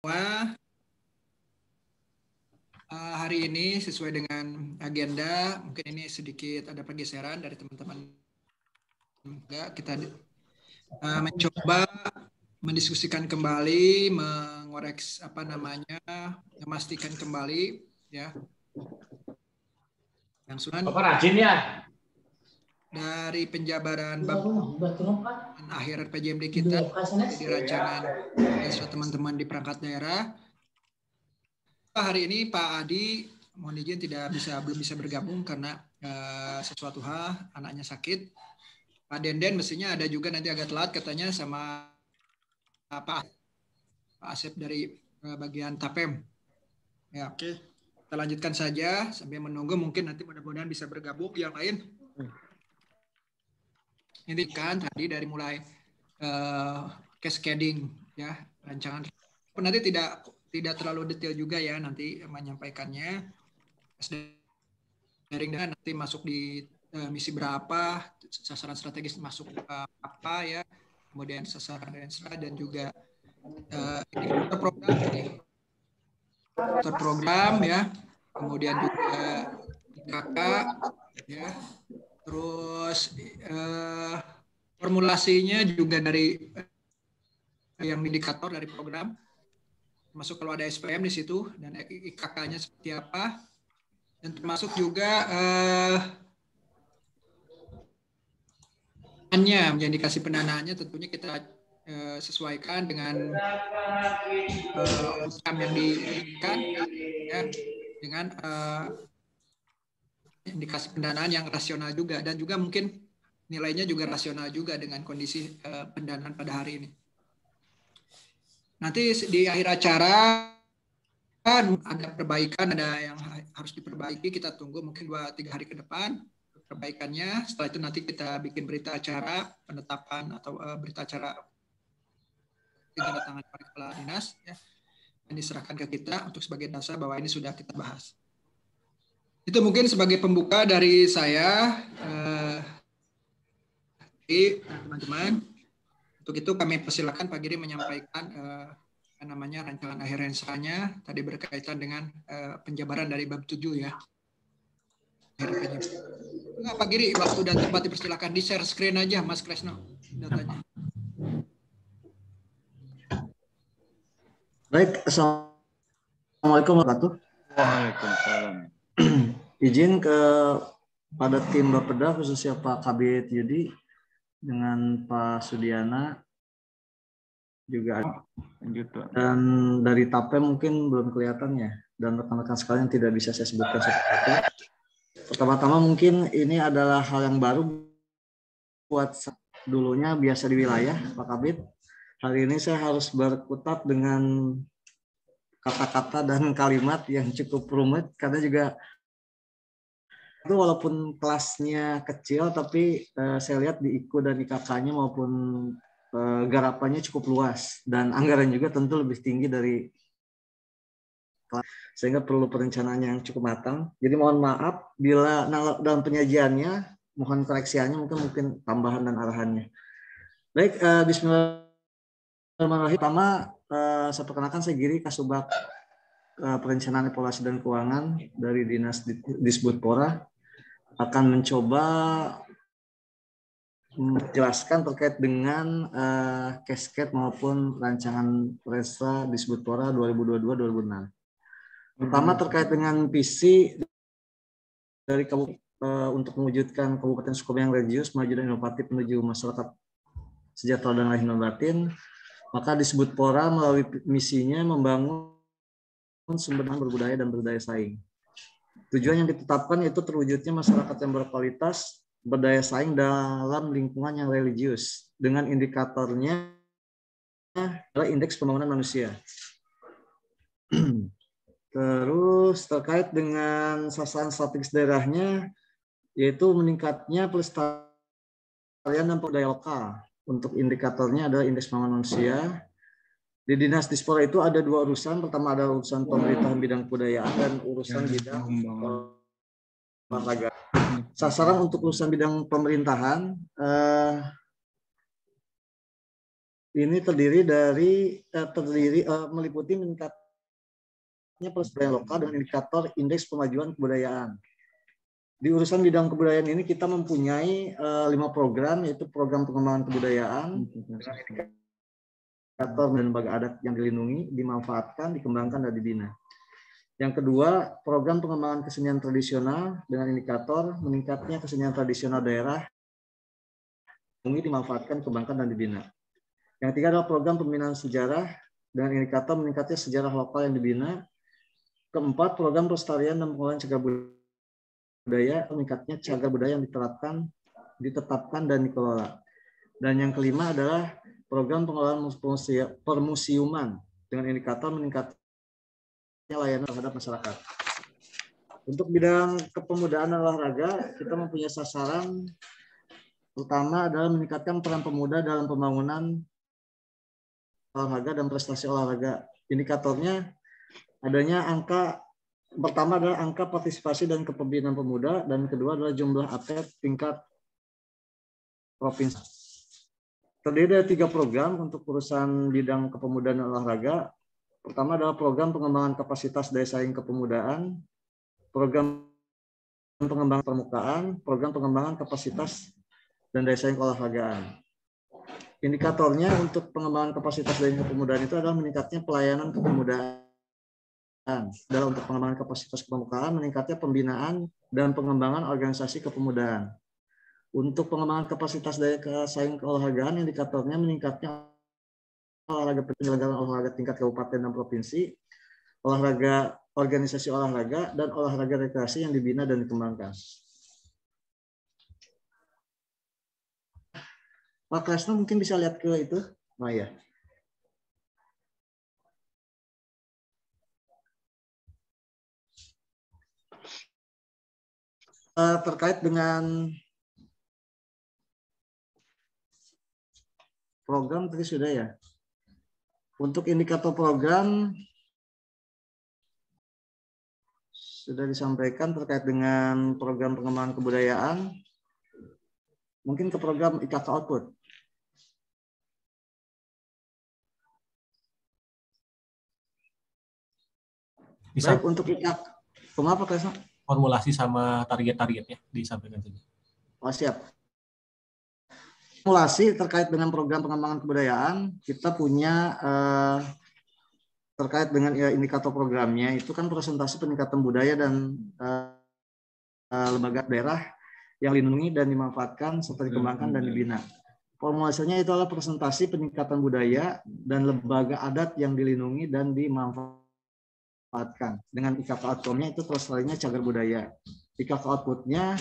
Wah, hari ini sesuai dengan agenda, mungkin ini sedikit ada pergeseran dari teman-teman. Kita mencoba mendiskusikan kembali, mengoreks memastikan kembali ya yang sudah rajin ya dari penjabaran akhir PJMD kita di rancangan teman-teman di perangkat daerah. Hari ini Pak Adi mohon izin belum bisa bergabung karena sesuatu hal anaknya sakit. Pak Denden mestinya ada juga nanti agak telat katanya sama Pak Asep dari bagian TAPEM. Ya, oke. Kita lanjutkan saja sambil menunggu, mungkin nanti mudah-mudahan bisa bergabung yang lain. Ini kan tadi dari mulai cascading ya, rancangan. Nanti tidak terlalu detail juga ya nanti menyampaikannya. Daring dan nanti masuk di misi berapa, sasaran strategis masuk apa ya, kemudian sasaran dan juga program ya, kemudian juga IKK ya, terus formulasinya juga dari yang indikator dari program, masuk kalau ada SPM di situ dan IKK-nya seperti apa, dan termasuk juga yang dikasih pendanaannya tentunya kita sesuaikan dengan program yang diberikan ya, dengan indikasi pendanaan yang rasional juga, dan juga mungkin nilainya juga rasional juga dengan kondisi pendanaan pada hari ini. Nanti di akhir acara ada perbaikan, ada yang harus diperbaiki, kita tunggu mungkin 2-3 hari ke depan perbaikannya. Setelah itu nanti kita bikin berita acara penetapan atau berita acara tanda tangan kepala dinas ya, yang diserahkan ke kita untuk sebagai dasar bahwa ini sudah kita bahas. Itu mungkin sebagai pembuka dari saya, teman-teman. Untuk itu kami persilakan Pak Giri menyampaikan rancangan akhir rensanya tadi berkaitan dengan penjabaran dari bab 7 ya. Pak Giri, waktu dan tempat dipersilakan, di share screen aja Mas Kresno datanya. Baik, Assalamualaikum warahmatullahi wabarakatuh. Waalaikumsalam. Izin pada tim Bapeda khususnya Pak Kabit Yudi dengan Pak Sudiana juga dan dari TAPEM mungkin belum kelihatan ya, dan rekan-rekan sekalian tidak bisa saya sebutkan satu-satu. Pertama-tama mungkin ini adalah hal yang baru buat dulunya biasa di wilayah Pak Kabit. Hari ini saya harus berkutat dengan kata-kata dan kalimat yang cukup rumit karena juga itu walaupun kelasnya kecil tapi saya lihat di IKU dan IKK-nya maupun garapannya cukup luas dan anggaran juga tentu lebih tinggi dari kelas, sehingga perlu perencanaan yang cukup matang. Jadi mohon maaf bila dalam penyajiannya mohon koreksiannya mungkin tambahan dan arahannya. Baik, bismillahirrahmanirrahim. Pertama saya perkenalkan, saya Giri Kasubag Perencanaan Evaluasi dan Keuangan dari Dinas Disbudpora, akan mencoba menjelaskan terkait dengan cascade maupun rancangan Resra Disbudpora 2022-2006. Pertama terkait dengan visi dari untuk mewujudkan Kabupaten Sukabumi yang religius, maju dan inovatif menuju masyarakat sejahtera dan lahir batin, maka Disbudpora melalui misinya membangun sumber daya berbudaya dan berdaya saing. Tujuan yang ditetapkan itu terwujudnya masyarakat yang berkualitas, berdaya saing dalam lingkungan yang religius, dengan indikatornya adalah indeks pembangunan manusia. Terus terkait dengan sasaran strategis daerahnya, yaitu meningkatnya pelestarian dan budaya lokal. Untuk indikatornya adalah indeks pembangunan manusia. Di Dinas Dispora itu ada 2 urusan. Pertama ada urusan pemerintahan bidang kebudayaan dan urusan bidang olahraga. Sasaran untuk urusan bidang pemerintahan ini meliputi meningkatnya pelestarian lokal dengan indikator indeks pemajuan kebudayaan. Di urusan bidang kebudayaan ini kita mempunyai 5 program, yaitu program pengembangan kebudayaan dengan indikator dan lembaga adat yang dilindungi, dimanfaatkan, dikembangkan, dan dibina. Yang kedua, program pengembangan kesenian tradisional dengan indikator meningkatnya kesenian tradisional daerah, dimanfaatkan, dikembangkan, dan dibina. Yang ketiga adalah program pembinaan sejarah dengan indikator meningkatnya sejarah lokal yang dibina. Keempat, program pelestarian dan pengelolaan cagar budaya, meningkatnya cagar budaya yang ditetapkan, dan dikelola. Dan yang kelima adalah program pengelolaan permusiuman dengan indikator meningkatnya layanan terhadap masyarakat. Untuk bidang kepemudaan dan olahraga, kita mempunyai sasaran utama adalah meningkatkan peran pemuda dalam pembangunan olahraga dan prestasi olahraga. Indikatornya adanya pertama adalah angka partisipasi dan kepemimpinan pemuda, dan kedua adalah jumlah atlet tingkat provinsi. Terdiri dari 3 program untuk urusan bidang kepemudaan dan olahraga. Pertama adalah program pengembangan kapasitas daya saing kepemudaan, program pengembangan permukaan, program pengembangan kapasitas dan daya saing keolahragaan. Indikatornya untuk pengembangan kapasitas daya kepemudaan itu adalah meningkatnya pelayanan kepemudaan. Dalam untuk pengembangan kapasitas kepemukaan, meningkatnya pembinaan dan pengembangan organisasi kepemudaan. Untuk pengembangan kapasitas daya saing keolahragaan, indikatornya meningkatnya olahraga penyelenggaraan olahraga tingkat kabupaten dan provinsi, olahraga organisasi olahraga, dan olahraga rekreasi yang dibina dan dikembangkan. Pak Kresno mungkin bisa lihat ke itu, Maya. Terkait dengan program tadi sudah ya. Untuk indikator program sudah disampaikan terkait dengan program pengembangan kebudayaan. Mungkin ke program IKK Output. Bisa. Baik, untuk IKK, kenapa Kresno? Formulasi sama target-targetnya disampaikan saja. Oh, siap. Formulasi terkait dengan program pengembangan kebudayaan, kita punya terkait dengan indikator programnya, itu kan presentasi peningkatan budaya dan lembaga daerah yang dilindungi dan dimanfaatkan serta dikembangkan dan dibina. Formulasinya itu adalah presentasi peningkatan budaya dan lembaga adat yang dilindungi dan dimanfaatkan. Dengan IKK outcome-nya itu pelestariannya cagar budaya. IKK output-nya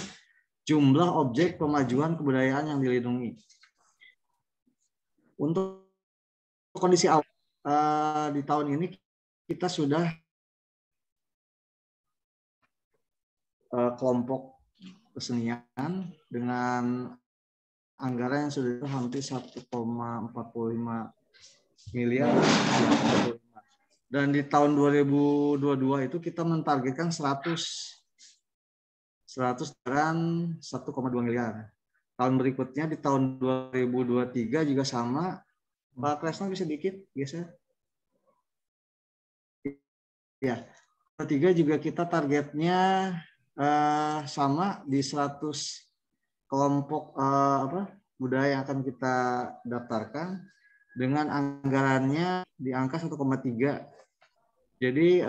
jumlah objek pemajuan kebudayaan yang dilindungi. Untuk kondisi awal di tahun ini kita sudah kelompok kesenian dengan anggaran yang sudah hampir 1,45 miliar. Dan di tahun 2022 itu kita mentargetkan 100 dan 1,2 miliar. Tahun berikutnya di tahun 2023 juga sama. Pak Kresno bisa dikit geser. Ya. 2023 juga kita targetnya sama di 100 kelompok budaya yang akan kita daftarkan dengan anggarannya di angka 1,3. Jadi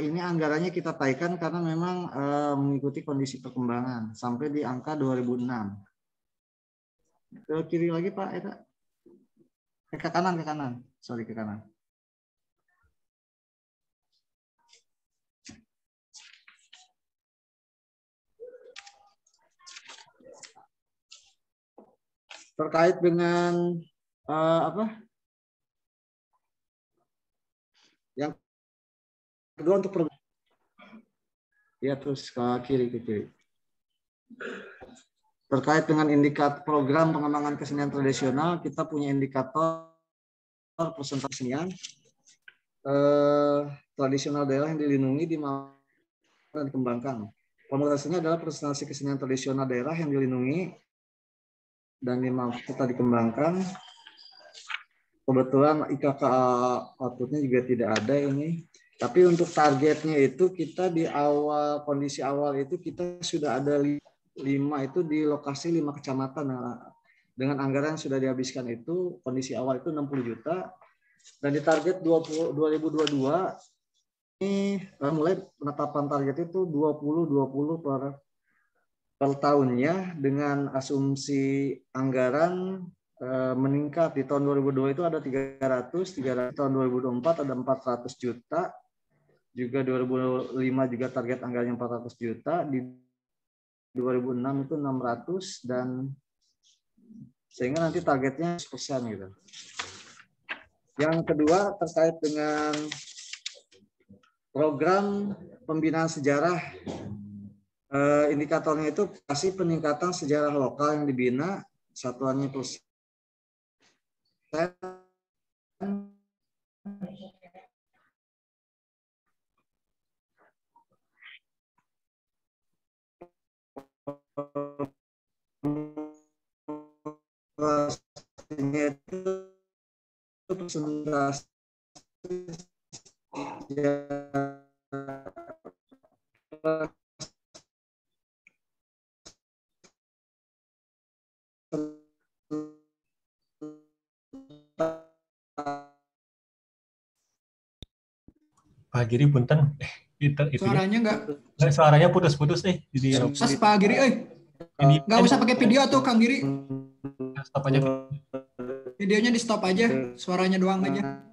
ini anggarannya kita taikan karena memang mengikuti kondisi perkembangan sampai di angka 2006. Ke kiri lagi Pak Eta. Ke kanan. Sorry, ke kanan. Terkait dengan yang kedua untuk program. Ya, terus ke kiri. Terkait dengan indikator program pengembangan kesenian tradisional, kita punya indikator presentasi kesenian tradisional daerah yang dilindungi, dimanfaatkan, dan dikembangkan. Formulasinya adalah presentasi kesenian tradisional daerah yang dilindungi dan dimanfaatkan, dikembangkan. kebetulan IKKA outputnya juga tidak ada ini. Tapi untuk targetnya itu kita di awal, kondisi awal itu kita sudah ada 5 itu di lokasi 5 kecamatan. Nah, dengan anggaran yang sudah dihabiskan itu, kondisi awal itu 60 juta. Dan di target 2022, ini mulai penetapan target itu 20-20 per tahunnya dengan asumsi anggaran meningkat. Di tahun 2002 itu ada 300, tahun 2024 ada 400 juta, juga 2005 juga target anggarannya 400 juta, di 2006 itu 600, dan sehingga nanti targetnya 100% gitu. Yang kedua terkait dengan program pembinaan sejarah, indikatornya itu pasti peningkatan sejarah lokal yang dibina, satuannya persen. Itu presentasi Pak Giri punten. Suaranya suaranya putus-putus Mas Pak Giri, nggak usah pakai video tuh Kang Giri. Stop aja. Videonya di stop aja, suaranya doang aja.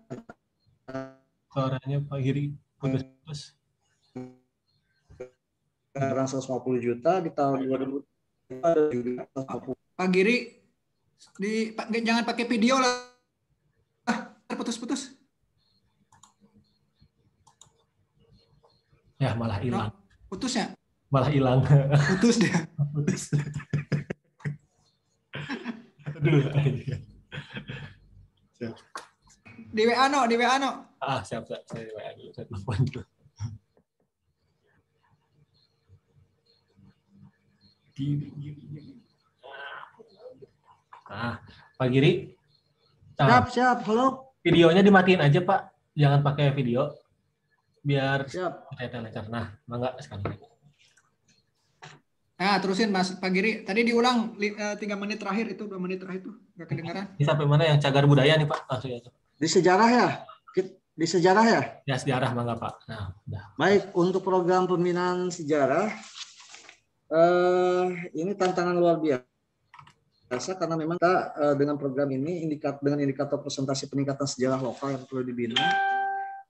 Suaranya Pak Giri putus-putus. Sekarang 150 juta di tahun 2000 ada juga 150. Pak Giri, jangan pakai video lah, putus-putus. Ya malah hilang. Putus ya? Malah hilang. Putus deh. Putus. Dulu. Siap. Di WA no. Siap. Saya WA dulu, saya telepon dulu. Pak Giri. Siap. Halo. Videonya dimatiin aja, Pak. Jangan pakai video. Biar siap. Kita lancar. Nah, enggak sekali. Nah, terusin Mas Pak Giri. Tadi diulang 3 menit terakhir itu, 2 menit terakhir itu enggak kedengaran. Ini sampai mana yang cagar budaya nih, Pak? Langsung aja. Di sejarah ya? Di sejarah ya? Ya, sejarah mangga, Pak. Nah, udah. Baik, untuk program pembinaan sejarah ini tantangan luar biasa karena memang kita dengan program ini dengan indikator presentasi peningkatan sejarah lokal yang perlu dibina.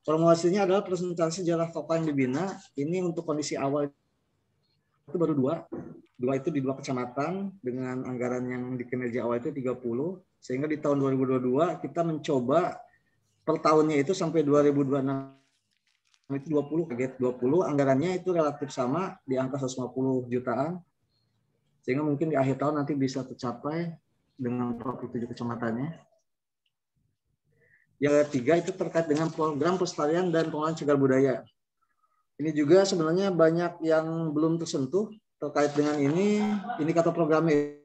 Formulasinya adalah presentasi sejarah lokal yang dibina. Ini untuk kondisi awal itu baru 2 itu di 2 kecamatan dengan anggaran yang di kinerja awal itu 30, sehingga di tahun 2022 kita mencoba per tahunnya itu sampai 2026 itu 20, target 20, anggarannya itu relatif sama di angka 150 jutaan, sehingga mungkin di akhir tahun nanti bisa tercapai dengan 47 kecamatannya. Yang ketiga itu terkait dengan program pelestarian dan pengelolaan cagar budaya. Ini juga sebenarnya banyak yang belum tersentuh terkait dengan ini. Indikator programnya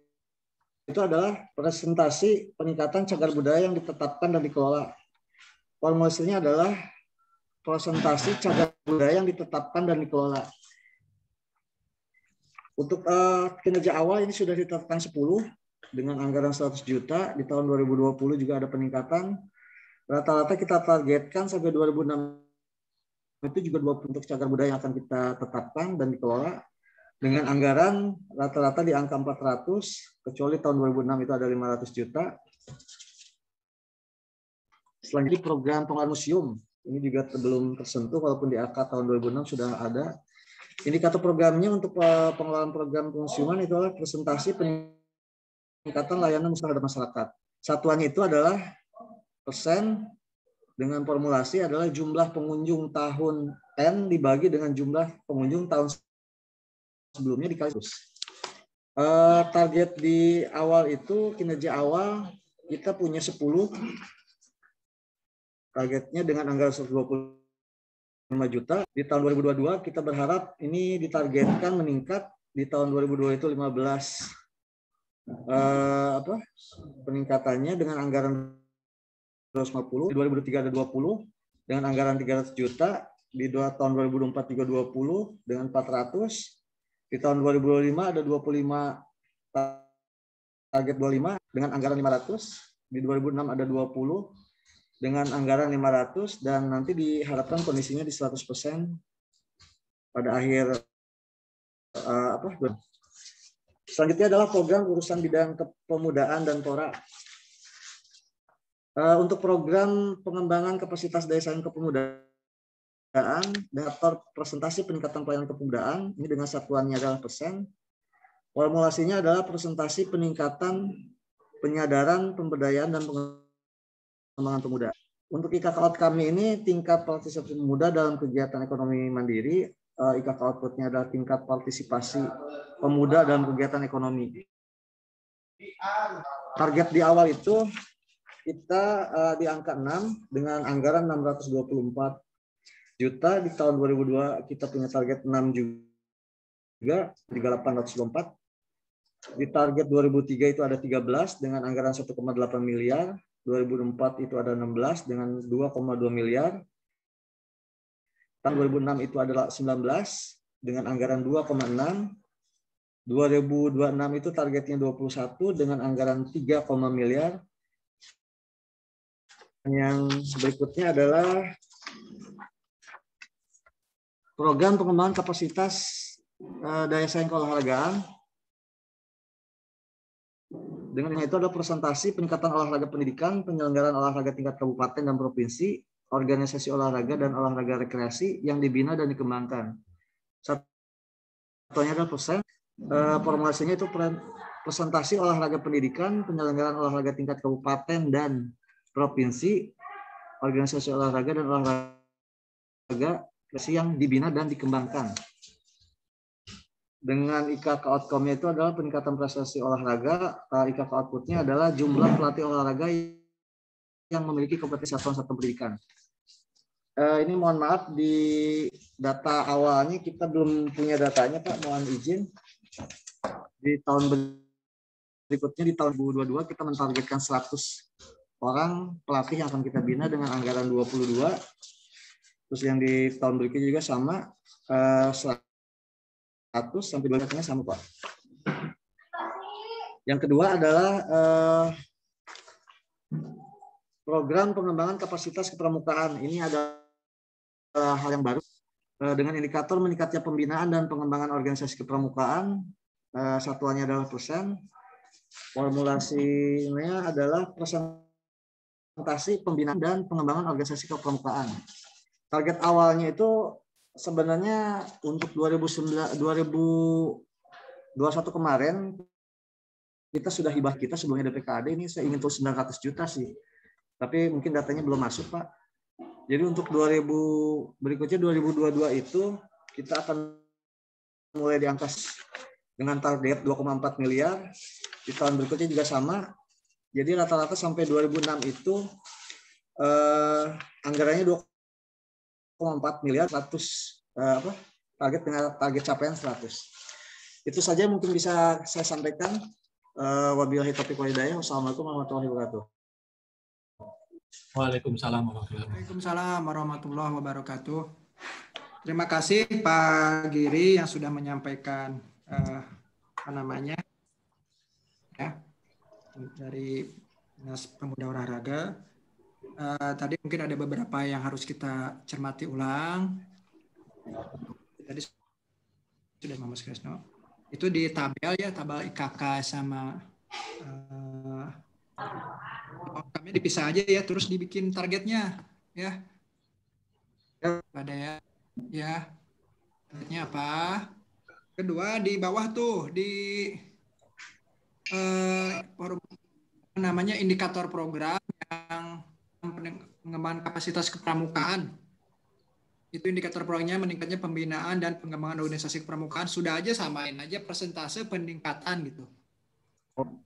itu adalah presentasi peningkatan cagar budaya yang ditetapkan dan dikelola. Formulasinya adalah presentasi cagar budaya yang ditetapkan dan dikelola. Untuk kinerja awal ini sudah ditetapkan 10 dengan anggaran 100 juta. Di tahun 2020 juga ada peningkatan. Rata-rata kita targetkan sampai 2006 itu juga 20 untuk cagar budaya yang akan kita tetapkan dan dikelola dengan anggaran rata-rata di angka 400, kecuali tahun 2006 itu ada 500 juta. Selanjutnya program pengelolaan museum, ini juga belum tersentuh walaupun di angka tahun 2006 sudah ada. Indikator programnya untuk pengelolaan program museuman itu adalah presentasi peningkatan layanan terhadap masyarakat. Satuannya itu adalah persen dengan formulasi adalah jumlah pengunjung tahun N dibagi dengan jumlah pengunjung tahun sebelumnya dikali 100. Target di awal itu kinerja awal kita punya 10. Targetnya dengan anggaran 125 juta. Di tahun 2022 kita berharap ini ditargetkan meningkat. Di tahun 2022 itu 15 peningkatannya dengan anggaran 250, di 2003 ada 20 dengan anggaran 300 juta, di tahun 2024 juga 20 dengan 400, di tahun 2025 ada 25 target 25 dengan anggaran 500, di 2006 ada 20 dengan anggaran 500, dan nanti diharapkan kondisinya di 100% pada akhir Selanjutnya adalah program urusan bidang kepemudaan dan Pora. Untuk program pengembangan kapasitas daya saing kepemudaan, daftar presentasi peningkatan pelayanan kepemudaan, ini dengan satuannya adalah persen. Formulasinya adalah presentasi peningkatan penyadaran, pemberdayaan, dan pengembangan pemuda. Untuk IKK Out kami ini tingkat partisipasi pemuda dalam kegiatan ekonomi mandiri. IKK outputnya adalah tingkat partisipasi pemuda dalam kegiatan ekonomi. Target di awal itu kita di angka 6 dengan anggaran 624 juta. Di tahun 2002 kita punya target 6 juga, 3824. Di target 2003 itu ada 13 dengan anggaran 1,8 miliar. 2004 itu ada 16 dengan 2,2 miliar. Tahun 2006 itu adalah 19 dengan anggaran 2,6. 2026 itu targetnya 21 dengan anggaran 3, miliar. Yang berikutnya adalah program pengembangan kapasitas daya saing keolahragaan. Dengan itu ada presentasi peningkatan olahraga pendidikan, penyelenggaraan olahraga tingkat kabupaten dan provinsi, organisasi olahraga dan olahraga rekreasi yang dibina dan dikembangkan. Satunya adalah persen. Formulasinya itu presentasi olahraga pendidikan, penyelenggaraan olahraga tingkat kabupaten dan provinsi, organisasi olahraga dan olahraga rekreasi yang dibina dan dikembangkan. Dengan IKK outcome-nya itu adalah peningkatan prestasi olahraga. IKK output-nya adalah jumlah pelatih olahraga yang memiliki kompetensi satuan pendidikan. Ini mohon maaf, di data awalnya kita belum punya datanya, Pak. Mohon izin. Di tahun berikutnya, di tahun 2022, kita mentargetkan 100 orang pelatih yang akan kita bina dengan anggaran 22. Terus yang di tahun berikutnya juga sama, 100 sampai 200-nya sama, Pak. Yang kedua adalah program pengembangan kapasitas kepramukaan. Ini ada hal yang baru dengan indikator meningkatnya pembinaan dan pengembangan organisasi kepramukaan. Satuannya adalah persen. Formulasinya adalah presentasi pembinaan dan pengembangan organisasi kepramukaan. Target awalnya itu sebenarnya untuk 2021 kemarin kita sudah hibah kita sebelumnya DPKAD ini saya ingin tuh 900 juta sih. Tapi mungkin datanya belum masuk, Pak. Jadi untuk berikutnya 2022 itu kita akan mulai di angka dengan target 2,4 miliar. Di tahun berikutnya juga sama. Jadi rata-rata sampai 2006 itu anggarannya 2,4 miliar, 100 target dengan target capaian 100. Itu saja mungkin bisa saya sampaikan. Wabillahi taufiq wal hidayah. Wassalamualaikum warahmatullahi wabarakatuh. Waalaikumsalam warahmatullahi wabarakatuh. Terima kasih Pak Giri yang sudah menyampaikan dari Dinas Pemuda Olahraga. Tadi mungkin ada beberapa yang harus kita cermati ulang. Tadi sudah Mas Kresno. Itu di tabel ya, tabel IKK sama kami dipisah aja ya, terus dibikin targetnya ya. Ada ya. Targetnya apa? Kedua di bawah tuh di namanya indikator program yang pengembangan kapasitas kepramukaan. Itu indikator programnya meningkatnya pembinaan dan pengembangan organisasi kepramukaan. Sudah aja samain aja persentase peningkatan gitu.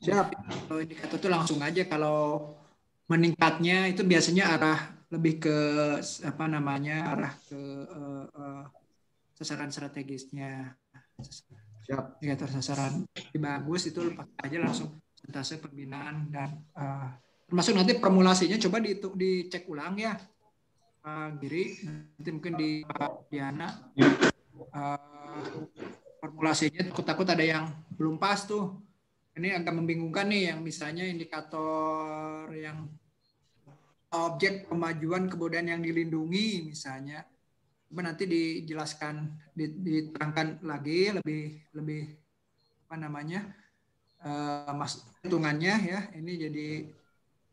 Siap. Kalau indikator itu langsung aja, kalau meningkatnya itu biasanya arah lebih ke arah ke sasaran strategisnya. Siap. Indikator sasaran lebih bagus itu pakai aja langsung persentase pembinaan dan termasuk nanti formulasinya coba dicek ulang ya Pak Giri, nanti mungkin di Pak Diana formulasinya takut ada yang belum pas tuh. Ini agak membingungkan nih yang misalnya indikator yang objek pemajuan kebudayaan yang dilindungi misalnya. Coba nanti dijelaskan, diterangkan lagi lebih apa namanya hitungannya ya. Ini jadi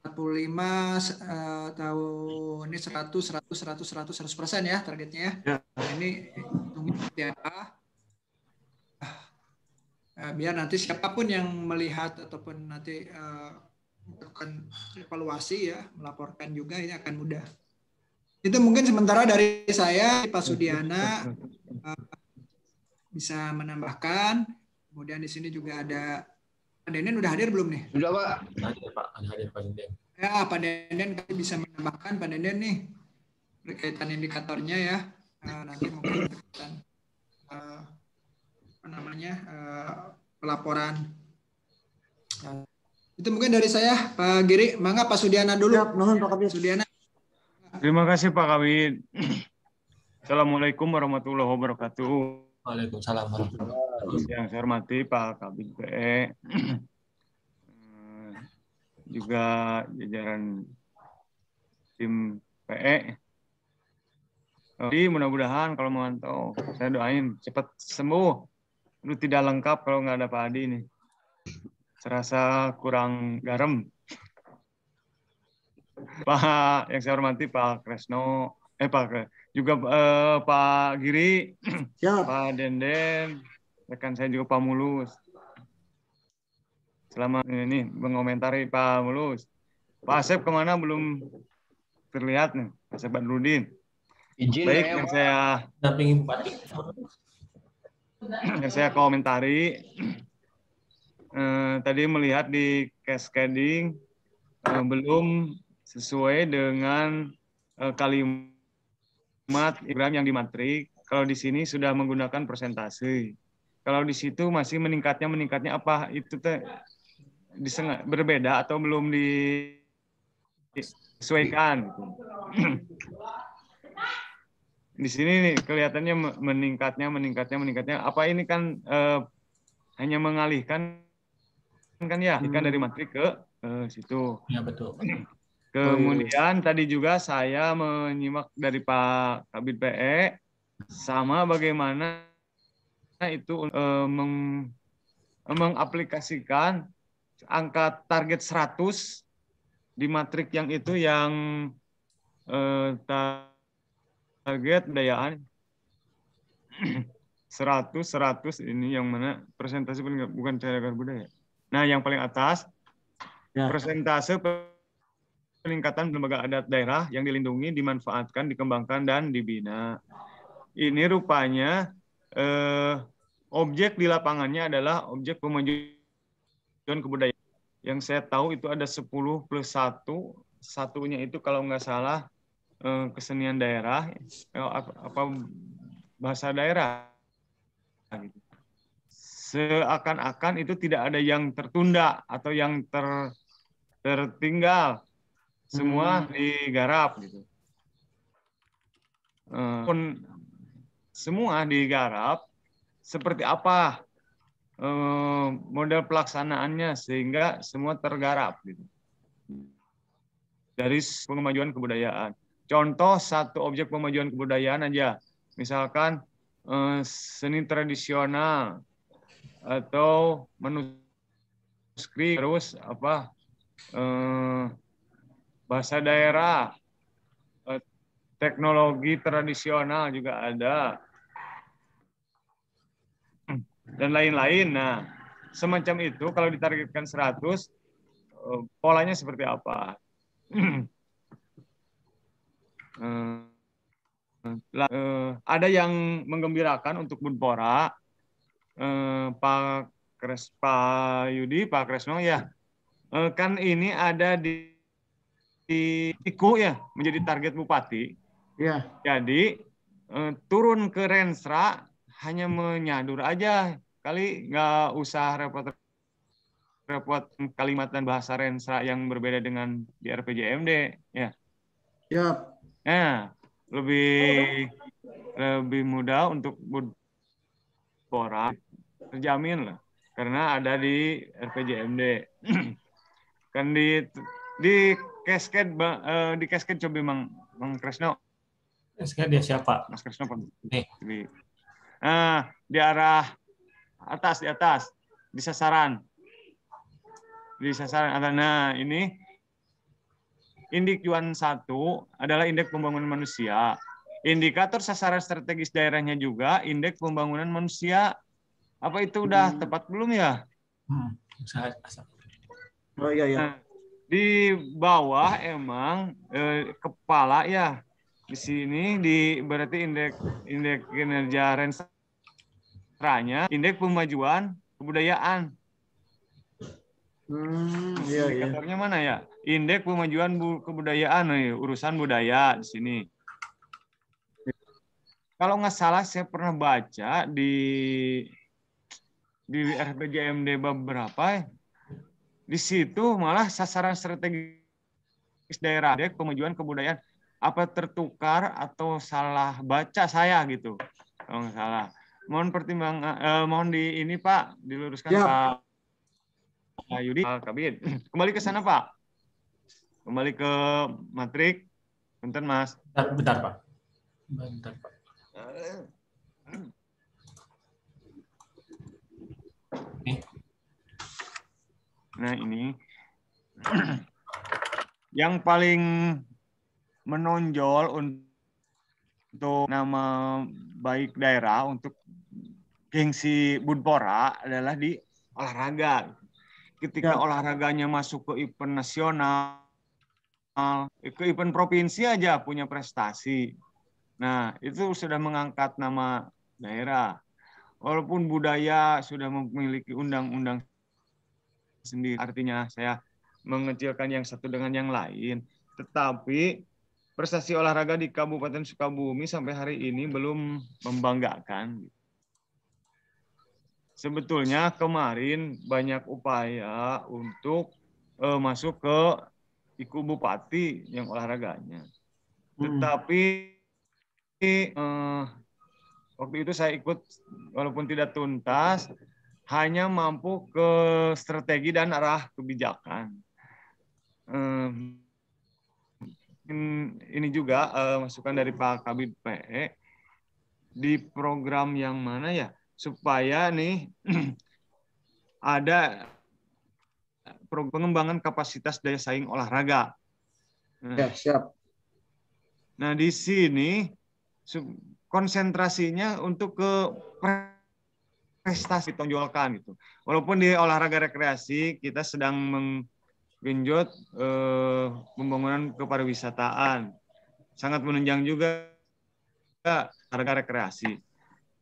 45 tahun ini 100% ya targetnya ya. Nah, ini hitungnya seperti apa? Biar nanti siapapun yang melihat ataupun nanti melakukan evaluasi ya, melaporkan juga ini akan mudah. Itu mungkin sementara dari saya, Pak Sudiana bisa menambahkan. Kemudian di sini juga ada Pak Denden udah hadir belum nih? Sudah, Pak. Hadir, Pak. Hadir, Pak Denden. Ya, Pak Denden bisa menambahkan Pak Denden nih berkaitan indikatornya ya. Nanti mungkin berkaitan apa namanya pelaporan. Itu mungkin dari saya, Pak Giri. Mangga Pak Sudiana dulu. Siap, nuhun Pak Kabid. Sudiana. Terima kasih Pak Kabid. Assalamualaikum warahmatullahi wabarakatuh. Waalaikumsalam warahmatullahi wabarakatuh. Yang saya hormati Pak Kabid PE, juga jajaran tim PE. Jadi mudah-mudahan kalau memantau, saya doain cepat sembuh. Lu tidak lengkap kalau nggak ada Pak Adi nih. Serasa kurang garam. Pak yang saya hormati Pak Kresno, juga Pak Giri, Siap. Pak Denden, rekan saya juga Pak Mulus. Selama ini mengomentari Pak Mulus. Pak Asep kemana belum terlihat nih, Pak Asep Badrudin. Izin Baik, ya, yang saya Dampingi Bupati. yang saya komentari tadi melihat di cascading belum sesuai dengan kalimat Ibrahim yang di matrik. Kalau di sini sudah menggunakan persentase. Kalau di situ masih meningkatnya apa itu teh berbeda atau belum disesuaikan gitu. Di sini nih, kelihatannya meningkatnya. Apa ini kan hanya mengalihkan kan ya, ikan dari matrik ke situ. Ya betul. Kemudian tadi juga saya menyimak dari Pak Kabid PE sama bagaimana itu mengaplikasikan angka target 100 di matrik yang itu yang target dayaan 100 ini yang mana persentase bukan cagar budaya. Nah, yang paling atas Ya. persentase peningkatan lembaga adat daerah yang dilindungi, dimanfaatkan, dikembangkan, dan dibina. Ini rupanya objek di lapangannya adalah objek pemajuan kebudayaan. Yang saya tahu itu ada 10 plus 1. Satunya itu kalau nggak salah kesenian daerah, apa bahasa daerah. Seakan-akan itu tidak ada yang tertunda atau yang tertinggal. Semua digarap gitu. Semua digarap seperti apa model pelaksanaannya sehingga semua tergarap gitu. Dari pemajuan kebudayaan. Contoh satu objek pemajuan kebudayaan aja. Misalkan seni tradisional atau manuskrip, terus apa bahasa daerah, teknologi tradisional juga ada, dan lain-lain. Nah, semacam itu kalau ditargetkan 100, polanya seperti apa? Ada yang menggembirakan untuk Bunpora, Pak Yudi, Pak Kresno ya, kan ini ada di IKU ya, menjadi target bupati. Ya. Jadi turun ke Renstra hanya menyadur aja, kali nggak usah repot repot kalimat dan bahasa Renstra yang berbeda dengan di RPJMD ya. Siap. Nah, lebih mudah untuk Budpora terjamin lah karena ada di RPJMD. Kan di cascade coba Mang Kresno. Sekarang dia siapa? Mas Kresno Nih. Nah, di arah atas di sasaran. Nah, ini Indik Juan 1 adalah indeks pembangunan manusia. Indikator sasaran strategis daerahnya juga indeks pembangunan manusia. Apa itu udah tepat belum ya? Oh iya ya. Nah, di bawah emang kepala ya. Di sini berarti indeks kinerja Renstranya, indeks pemajuan kebudayaan. Iya, Indikatornya mana ya? Indeks pemajuan kebudayaan, urusan budaya di sini. Kalau nggak salah saya pernah baca di RPJMD beberapa, di situ malah sasaran strategis daerah, indeks pemajuan kebudayaan, apa tertukar atau salah baca saya gitu, kalau nggak salah. Mohon pertimbangan, mohon di ini Pak diluruskan Pak Yudi, Kabid. Kembali ke sana Pak. Kembali ke matrik. Bentar Mas. Bentar Pak. Bentar Pak. Nah ini yang paling menonjol untuk nama baik daerah untuk gengsi Budpora adalah di olahraga. Ketika olahraganya masuk ke event nasional, ke event provinsi aja punya prestasi. Nah, itu sudah mengangkat nama daerah. Walaupun budaya sudah memiliki undang-undang sendiri, artinya saya mengecilkan yang satu dengan yang lain. Tetapi prestasi olahraga di Kabupaten Sukabumi sampai hari ini belum membanggakan. Sebetulnya kemarin banyak upaya untuk masuk ke IKU Bupati yang olahraganya. Tetapi waktu itu saya ikut walaupun tidak tuntas, hanya mampu ke strategi dan arah kebijakan. Ini juga masukan dari Pak Kabid PE di program yang mana ya, supaya nih ada pengembangan kapasitas daya saing olahraga. Ya, siap. Nah, di sini konsentrasinya untuk ke prestasi tonjolkan gitu. Walaupun di olahraga rekreasi kita sedang menggenjot pembangunan kepariwisataan. Sangat menunjang juga olahraga rekreasi.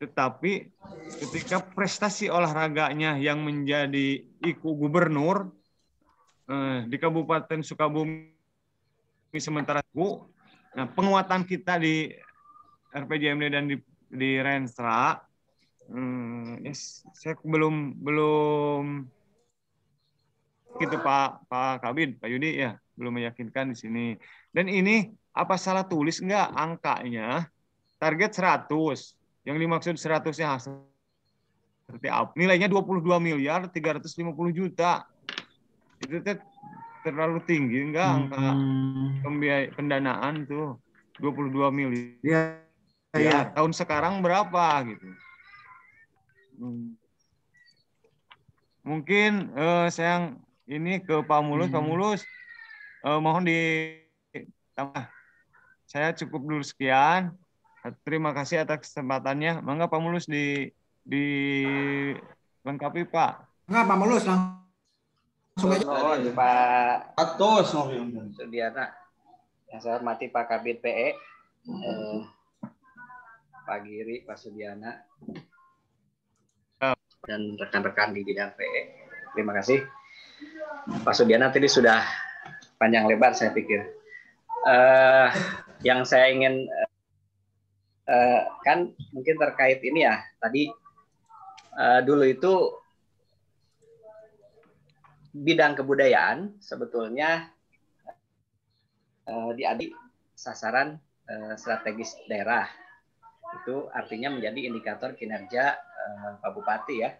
Tetapi ketika prestasi olahraganya yang menjadi IKU gubernur di Kabupaten Sukabumi sementara itu, nah penguatan kita di RPJMD dan di Renstra, saya belum gitu Pak Kabid, Pak Yudi ya belum meyakinkan di sini. Dan ini apa salah tulis enggak angkanya? Target 100. Yang dimaksud 100-nya seperti apa? Nilainya 22 miliar 350 juta. Itu terlalu tinggi enggak angka pendanaan tuh 22 miliar. Ya, tahun sekarang berapa gitu. Mungkin saya ini ke Pak Mulus, Pak Mulus mohon ditambah. Saya cukup dulu sekian. Terima kasih atas kesempatannya. Mangga Pak Mulus dilengkapi Pak. Enggak Pak Mulus langsung aja. Pak Atos Sudiana. Yang saya hormati Pak Kabid PE, Pak Giri, Pak Sudiana, dan rekan-rekan di bidang PE. Terima kasih. Pak Sudiana tadi sudah panjang lebar saya pikir. Yang saya ingin kan mungkin terkait ini ya, tadi dulu itu bidang kebudayaan sebetulnya diadik sasaran strategis daerah. Itu artinya menjadi indikator kinerja Pak Bupati ya.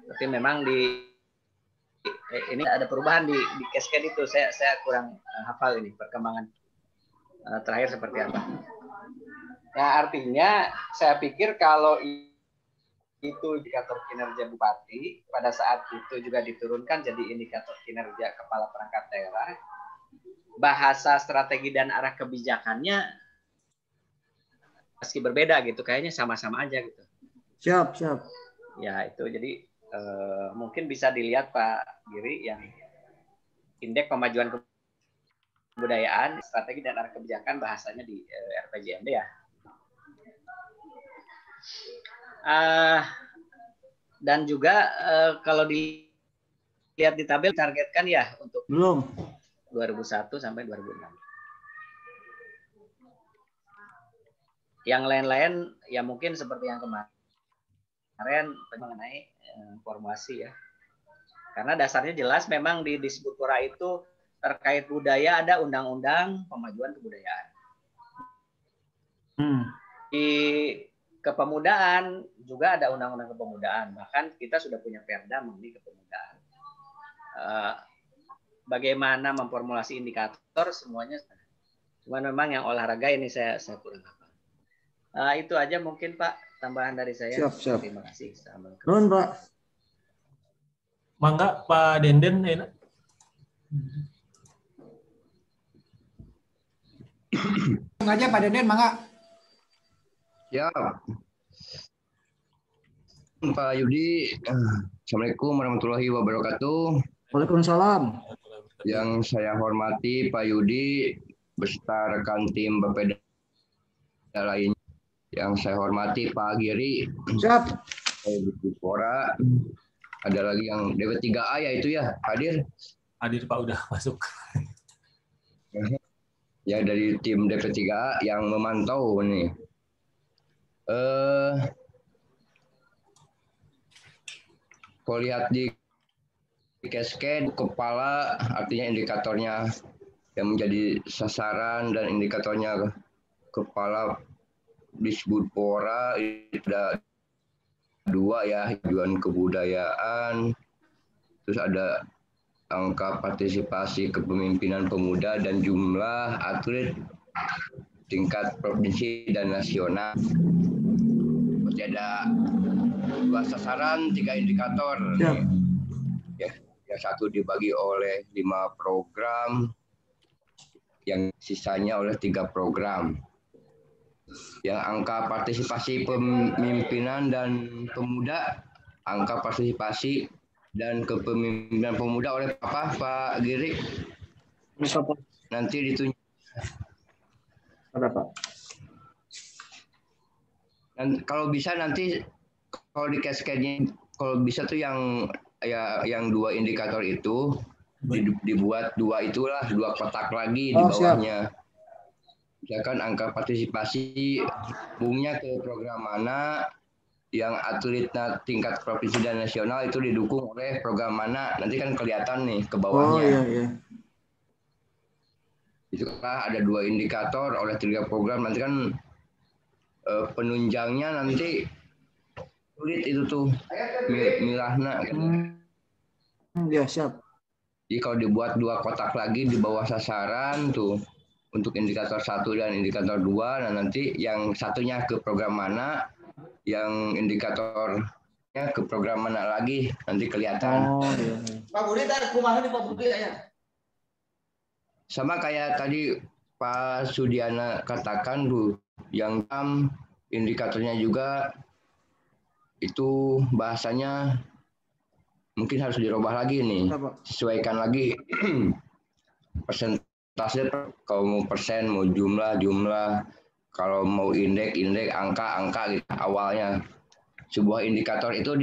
Tapi memang ini ada perubahan di cascade itu. Saya kurang hafal ini perkembangan terakhir seperti apa. Nah, artinya saya pikir kalau itu indikator kinerja bupati, pada saat itu juga diturunkan jadi indikator kinerja kepala perangkat daerah, bahasa strategi dan arah kebijakannya meski berbeda gitu, kayaknya sama-sama aja gitu. Siap. Ya itu jadi mungkin bisa dilihat Pak Giri yang indeks pemajuan kebudayaan, strategi dan arah kebijakan bahasanya di RPJMD ya. Dan juga kalau dilihat di tabel targetkan ya untuk Belum. 2001 sampai 2006. Yang lain-lain ya mungkin seperti yang kemarin mengenai formasi ya. Karena dasarnya jelas memang di Disbudpora itu terkait budaya ada undang-undang pemajuan kebudayaan. Di kepemudaan juga ada undang-undang kepemudaan. Bahkan kita sudah punya perda mengenai kepemudaan. Bagaimana memformulasi indikator semuanya. Cuma memang yang olahraga ini saya kurang hafal. Itu aja mungkin Pak tambahan dari saya. Siap. Terima kasih. Nuhun Pak. Mangga Pak Denden enak. aja Pak Denden, mangga. Ya, Pak Yudi, Assalamualaikum warahmatullahi wabarakatuh. Waalaikumsalam. Yang saya hormati Pak Yudi beserta rekan tim Bapeda lain. Yang saya hormati Pak Giri. Siap. Pora. Ada lagi yang DP3A ya itu ya, hadir? Hadir Pak, udah masuk. Ya dari tim DP3A yang memantau nih. Kalau lihat di cascade kepala artinya indikatornya yang menjadi sasaran dan indikatornya kepala Disbudpora ada 2 ya, tujuan kebudayaan, terus ada angka partisipasi kepemimpinan pemuda dan jumlah atlet tingkat provinsi dan nasional. Masih ada 2 sasaran, 3 indikator. Ya, yang satu dibagi oleh 5 program, yang sisanya oleh 3 program. Yang angka partisipasi pemimpinan dan pemuda, angka partisipasi dan kepemimpinan pemuda oleh Pak Giri. Nanti ditunjuk. Ada Pak. Dan kalau bisa nanti kalau di cascade-nya kalau bisa tuh yang 2 indikator itu dibuat 2 itulah 2 kotak lagi di bawahnya. Misalkan angka partisipasi umumnya ke program mana, yang atletnya tingkat provinsi dan nasional itu didukung oleh program mana, nanti kan kelihatan nih ke bawahnya. Iya. Itu kan ada 2 indikator oleh 3 program, nanti kan penunjangnya nanti sulit itu tuh milahna. Ya siap. Jadi kalau dibuat 2 kotak lagi di bawah sasaran tuh untuk indikator 1 dan indikator 2, nah nanti yang satunya ke program mana, yang indikatornya ke program mana lagi, nanti kelihatan. Iya. Pak Budi, kumaha di Pak Budi ya? Sama kayak tadi Pak Sudiana katakan tuh, yang indikatornya juga itu bahasanya mungkin harus dirubah lagi nih, sesuaikan lagi persentase, kalau mau persen, mau jumlah, kalau mau indeks, angka gitu awalnya. Sebuah indikator itu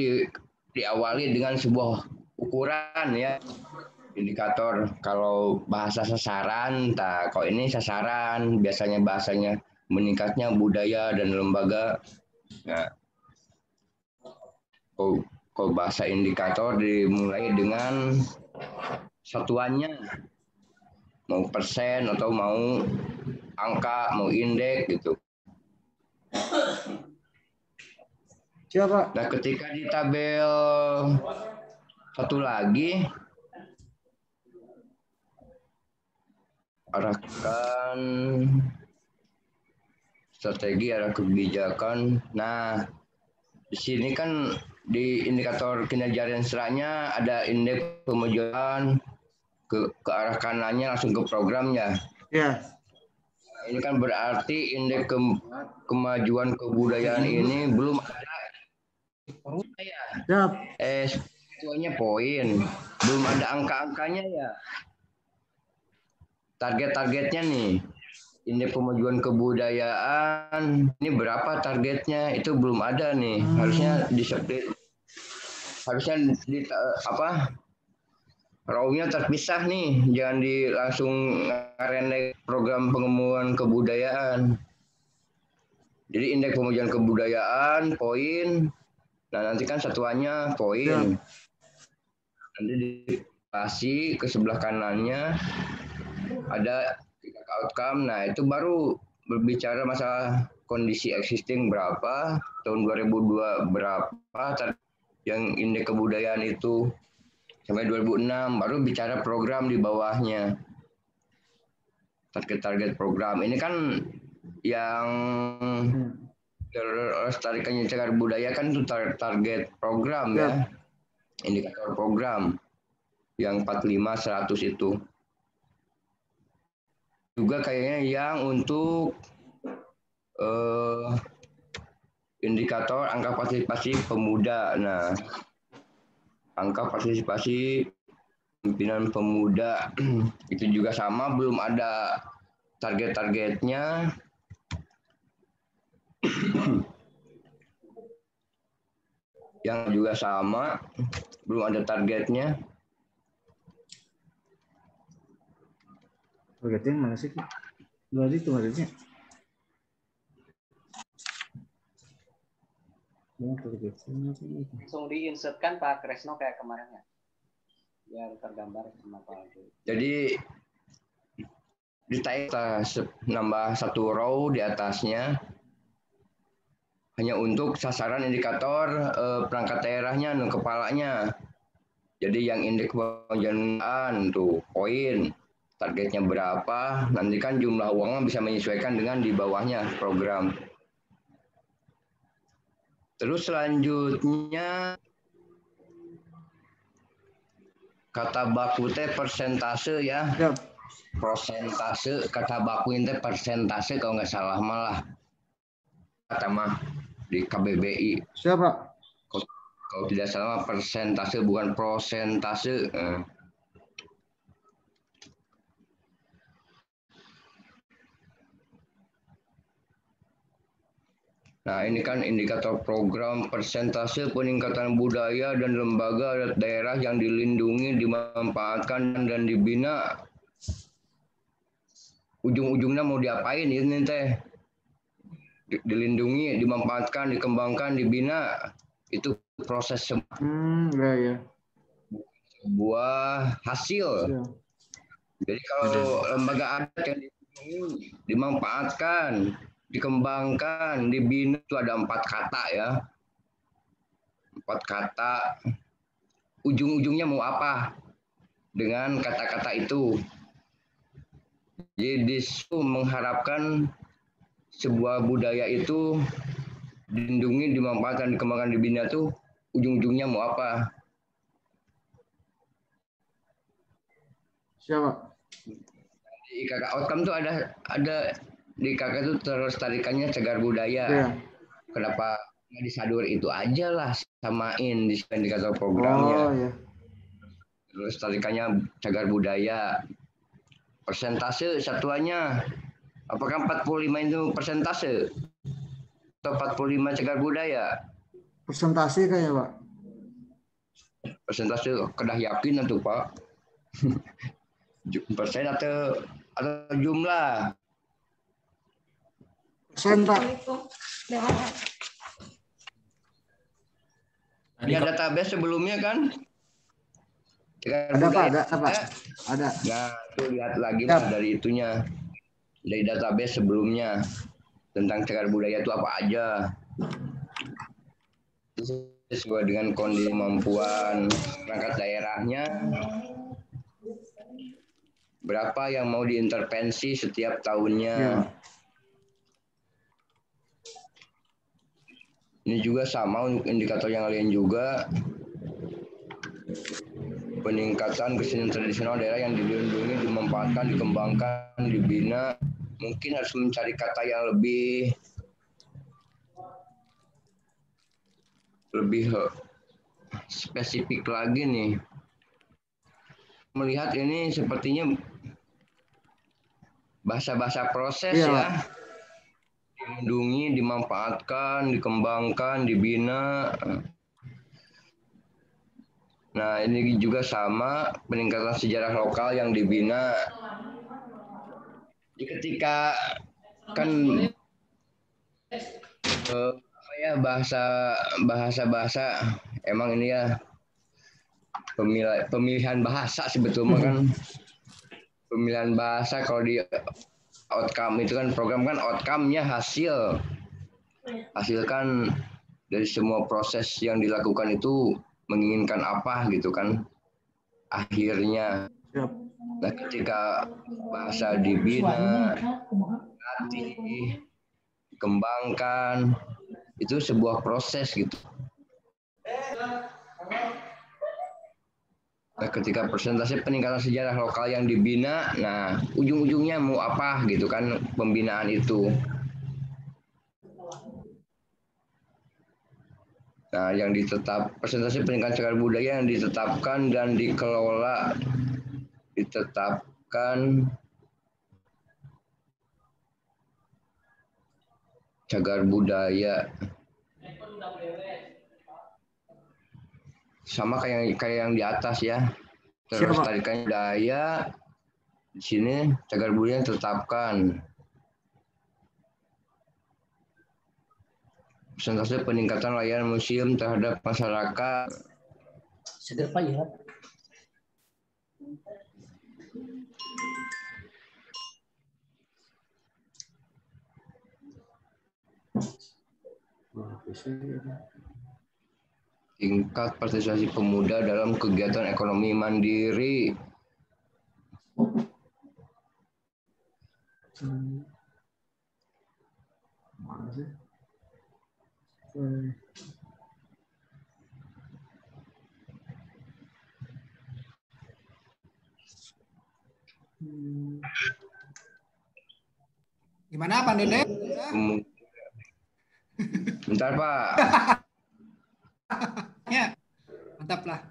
diawali dengan sebuah ukuran ya. Indikator kalau bahasa sasaran, kalau ini sasaran, biasanya bahasanya meningkatnya budaya dan lembaga. Nah, Kalau bahasa indikator dimulai dengan satuannya, mau persen atau mau angka, mau indeks gitu. Siapa? Nah, ketika di tabel satu lagi, arahkan strategi, arah kebijakan. Nah, di sini kan di indikator kinerja Renstra-nya ada indeks pemajuan ke arah kanannya langsung ke programnya. Ya. Nah, ini kan berarti indeks kemajuan kebudayaan ini belum ada. Ya. Sesuainya poin, belum ada angka-angkanya ya. Target-targetnya nih, indeks pemajuan kebudayaan ini berapa targetnya, itu belum ada nih. Harusnya raw-nya terpisah nih, jangan langsung ngarendek program pengembangan kebudayaan. Jadi indeks pemajuan kebudayaan poin, nah nanti kan satuannya poin. Nanti dikasih ke sebelah kanannya ada outcome. Nah, itu baru berbicara masalah kondisi existing berapa, tahun 2002 berapa, yang indeks kebudayaan itu sampai 2006, baru bicara program di bawahnya. Target-target program. Ini kan yang lestarikannya cagar budaya kan itu target program ya. Indikator program yang 45 100 itu. Juga kayaknya yang untuk indikator angka partisipasi pemuda. Nah, angka partisipasi pimpinan pemuda itu juga sama, belum ada target-targetnya. Yang juga sama, belum ada targetnya. Targetnya mana sih? Berarti itu targetnya. Langsung diinsertkan Pak Kresno kayak kemarin ya, biar tergambar sama Pak. Jadi nambah satu row di atasnya hanya untuk sasaran indikator perangkat daerahnya, kepalanya. Jadi yang indeks penjanaan tuh poin, targetnya berapa, nanti kan jumlah uangnya bisa menyesuaikan dengan di bawahnya program. Terus selanjutnya kata baku teh persentase ya. Persentase, kata baku teh persentase kalau nggak salah malah. Kata mah di KBBI. Siapa? Kalau tidak salah persentase bukan prosentase. Nah, ini kan indikator program persentase peningkatan budaya dan lembaga adat daerah yang dilindungi, dimanfaatkan, dan dibina. Ujung-ujungnya mau diapain ini teh? Dilindungi, dimanfaatkan, dikembangkan, dibina. Itu proses sebuah hasil. Jadi kalau lembaga adat yang dilindungi, dimanfaatkan, dikembangkan, dibina, itu ada 4 kata ya. 4 kata. Ujung-ujungnya mau apa dengan kata-kata itu? Jadi mengharapkan sebuah budaya itu dilindungi, dimanfaatkan, dikembangkan, dibina tuh ujung-ujungnya mau apa? Siapa? Di kakak outcome tuh ada di kakak tuh terlestarikannya cagar budaya. Ya. Kenapa nggak disadur itu aja lah, samain di indikator programnya. Oh ya. Terlestarikannya cagar budaya. Persentase satuannya. Apakah 45 itu persentase? Atau 45 cagar budaya? Persentase kayaknya, Pak. Persentase kedah yakin atau Pak? Persen atau jumlah? Persen, Pak. Punya database sebelumnya kan? Ada Pak, ada. Nah, tuh lihat lagi Mas dari itunya. Dari database sebelumnya tentang cagar budaya itu apa aja. Sesuai dengan kondisi kemampuan perangkat daerahnya. Berapa yang mau diintervensi setiap tahunnya. Ya. Ini juga sama untuk indikator yang lain juga. Peningkatan kesenian tradisional daerah yang dilindungi, dimanfaatkan, dikembangkan, dibina. Mungkin harus mencari kata yang lebih spesifik lagi nih. Melihat ini sepertinya bahasa-bahasa proses ya. Dilindungi, dimanfaatkan, dikembangkan, dibina. Nah, ini juga sama peningkatan sejarah lokal yang dibina. Jadi ketika kan bahasa emang ini ya pemilihan bahasa sebetulnya kan pemilihan bahasa kalau di outcome itu kan program kan outcome-nya hasilkan dari semua proses yang dilakukan itu menginginkan apa gitu kan akhirnya. Nah ketika bahasa dibina, dikembangkan itu sebuah proses gitu. Nah, ketika persentase peningkatan sejarah lokal yang dibina, nah ujung-ujungnya mau apa gitu kan pembinaan itu. Nah, yang persentase peningkatan cagar budaya yang ditetapkan dan dikelola, ditetapkan cagar budaya. Sama kayak yang di atas ya. Terus tarikan budaya di sini cagar budaya ditetapkan. Persentase peningkatan layanan museum terhadap masyarakat. Seger Pak ya. Tingkat partisipasi pemuda dalam kegiatan ekonomi mandiri. Gimana Pak Dede? Bentar Pak. Ya, mantap lah.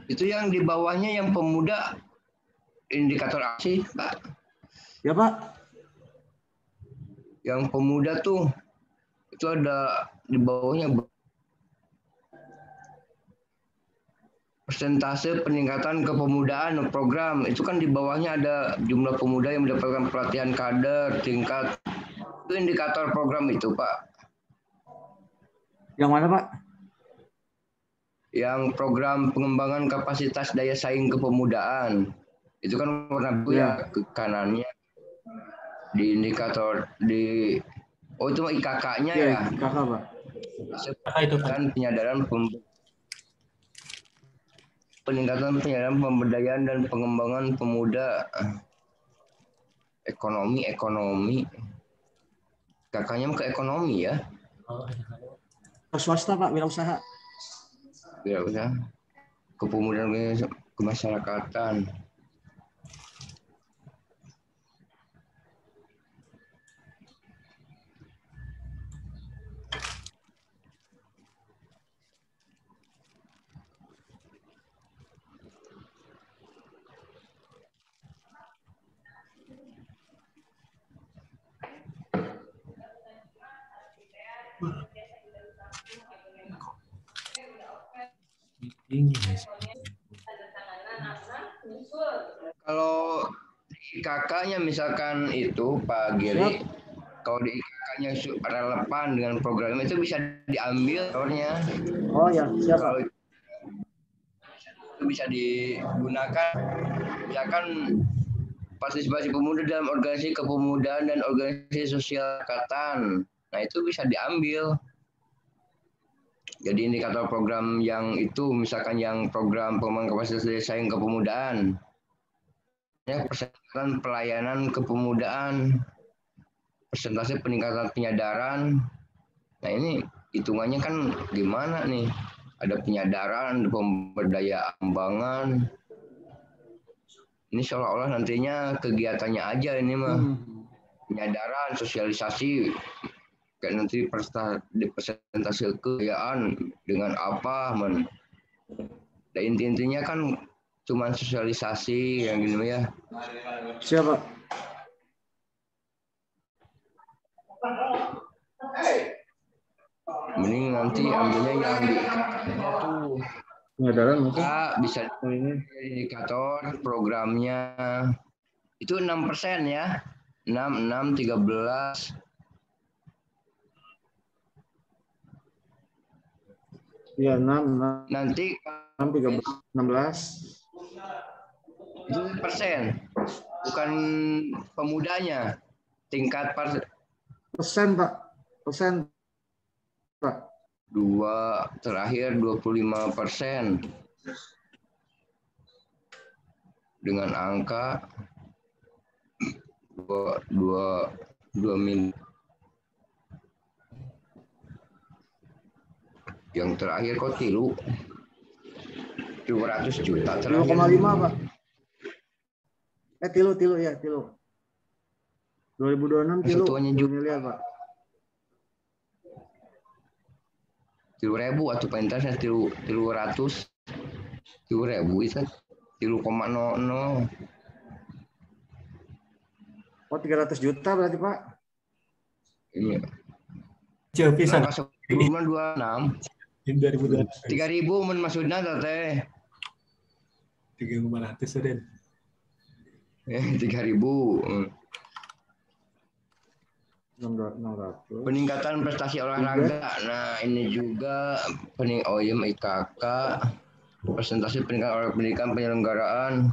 Itu yang di bawahnya yang pemuda indikator aksi, Pak. Ya, Pak. Yang pemuda tuh itu ada di bawahnya persentase peningkatan kepemudaan program. Itu kan di bawahnya ada jumlah pemuda yang mendapatkan pelatihan kader tingkat. Itu indikator program itu, Pak. Yang mana, Pak? Yang program pengembangan kapasitas daya saing kepemudaan. Itu kan warna biru ya ke kanannya. Di indikator di itu IKK-nya ya. IKK, Pak. Itu kan peningkatan penyadaran pemberdayaan dan pengembangan pemuda. Ekonomi. IKK-nya ke ekonomi ya. Ke swasta, Pak, wirausaha. Wirausaha. Kepemudaan kemasyarakatan. Kalau kakaknya misalkan itu Pak Giri, kalau di kakaknya relevan dengan program itu bisa diambil orangnya. Oh ya, siap. Kalau itu bisa digunakan, misalkan partisipasi pemuda dalam organisasi kepemudaan dan organisasi sosial angkatan. Nah, itu bisa diambil. Jadi indikator program yang itu, misalkan yang program pengembangan kapasitas daya saing kepemudaan, ya, persentase pelayanan kepemudaan, persentase peningkatan penyadaran. Nah, ini hitungannya kan gimana nih? Ada penyadaran, pemberdayaan pengembangan. Ini seolah-olah nantinya kegiatannya aja ini mah. Penyadaran, sosialisasi, kayak nanti di presentasi kekayaan dengan apa, men. Dan intinya kan cuma sosialisasi yang gini ya. Siapa? Mending nanti ambilnya yang di tuh. Penyadaran mungkin. Bisa indikator programnya itu 6% ya. 6, 13. Iya, 6. Nanti 6, 13, 16. Itu persen. Bukan pemudanya. Tingkat Persen, Pak. Persen, Pak. 2 terakhir 25% dengan angka 2 miliar. Yang terakhir kok 200 juta terakhir. 2,5 Pak. Tilu ya, tilu. 2026 tilu. Satuannya juga miliar Pak. 3.000 atau pentasnya 300. 3.000 itu 3,00. Oh, 300 juta berarti Pak. Iya. Jauh pisan. Masuk 26. 3.000 men maksudnya teh. 3.500 Den. 3.000. 600. Peningkatan prestasi olahraga. Nah, ini juga IKK. Presentasi peningkatan pendidikan penyelenggaraan.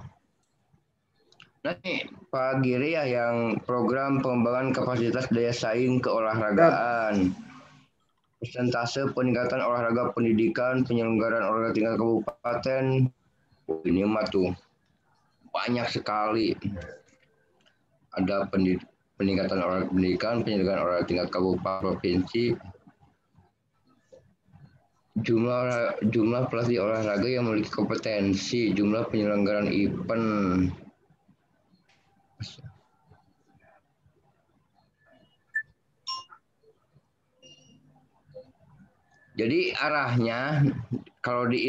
Nah, ini Pak Giri ya yang program pengembangan kapasitas daya saing keolahragaan. Persentase peningkatan olahraga pendidikan penyelenggaraan olahraga tingkat kabupaten. Ini mah tuh banyak sekali. Ada peningkatan olahraga pendidikan, penyelenggaraan olahraga tingkat kabupaten provinsi. Jumlah pelatih olahraga yang memiliki kompetensi, jumlah penyelenggaraan event. Jadi arahnya kalau di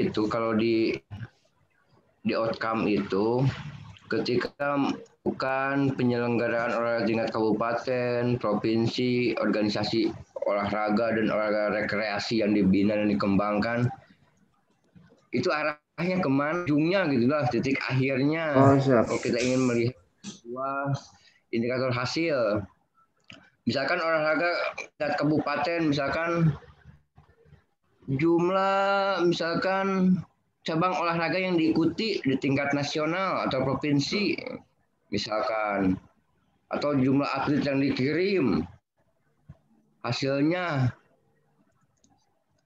outcome itu ketika bukan penyelenggaraan olahraga tingkat kabupaten, provinsi, organisasi olahraga dan olahraga rekreasi yang dibina dan dikembangkan, itu arahnya kemana? Ujungnya gitulah, titik akhirnya. Kalau kita ingin melihat sebuah indikator hasil, misalkan olahraga tingkat kabupaten, misalkan jumlah misalkan cabang olahraga yang diikuti di tingkat nasional atau provinsi misalkan, atau jumlah atlet yang dikirim hasilnya.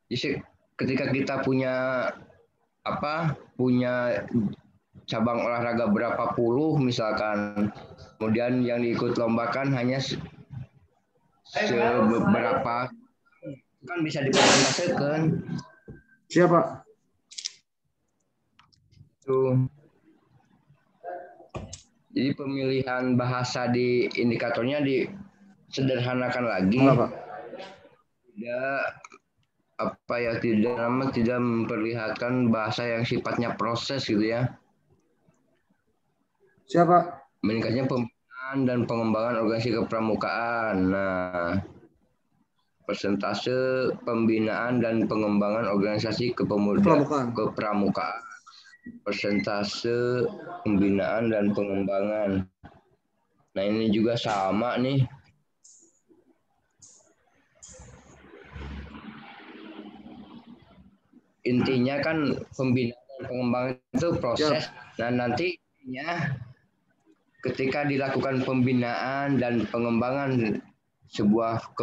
Jadi ketika kita punya cabang olahraga berapa puluh misalkan, kemudian yang diikut lombakan hanya seberapa, kan bisa dipresentasikan. Siapa? Tuh. Jadi pemilihan bahasa di indikatornya disederhanakan lagi. Apa? Tidak memperlihatkan bahasa yang sifatnya proses gitu ya. Siapa? Meningkatnya pembinaan dan pengembangan organisasi kepramukaan. Nah, persentase pembinaan dan pengembangan organisasi kepramukaan. Persentase pembinaan dan pengembangan. Nah ini juga sama nih. Intinya kan pembinaan dan pengembangan itu proses. Nah nantinya ketika dilakukan pembinaan dan pengembangan sebuah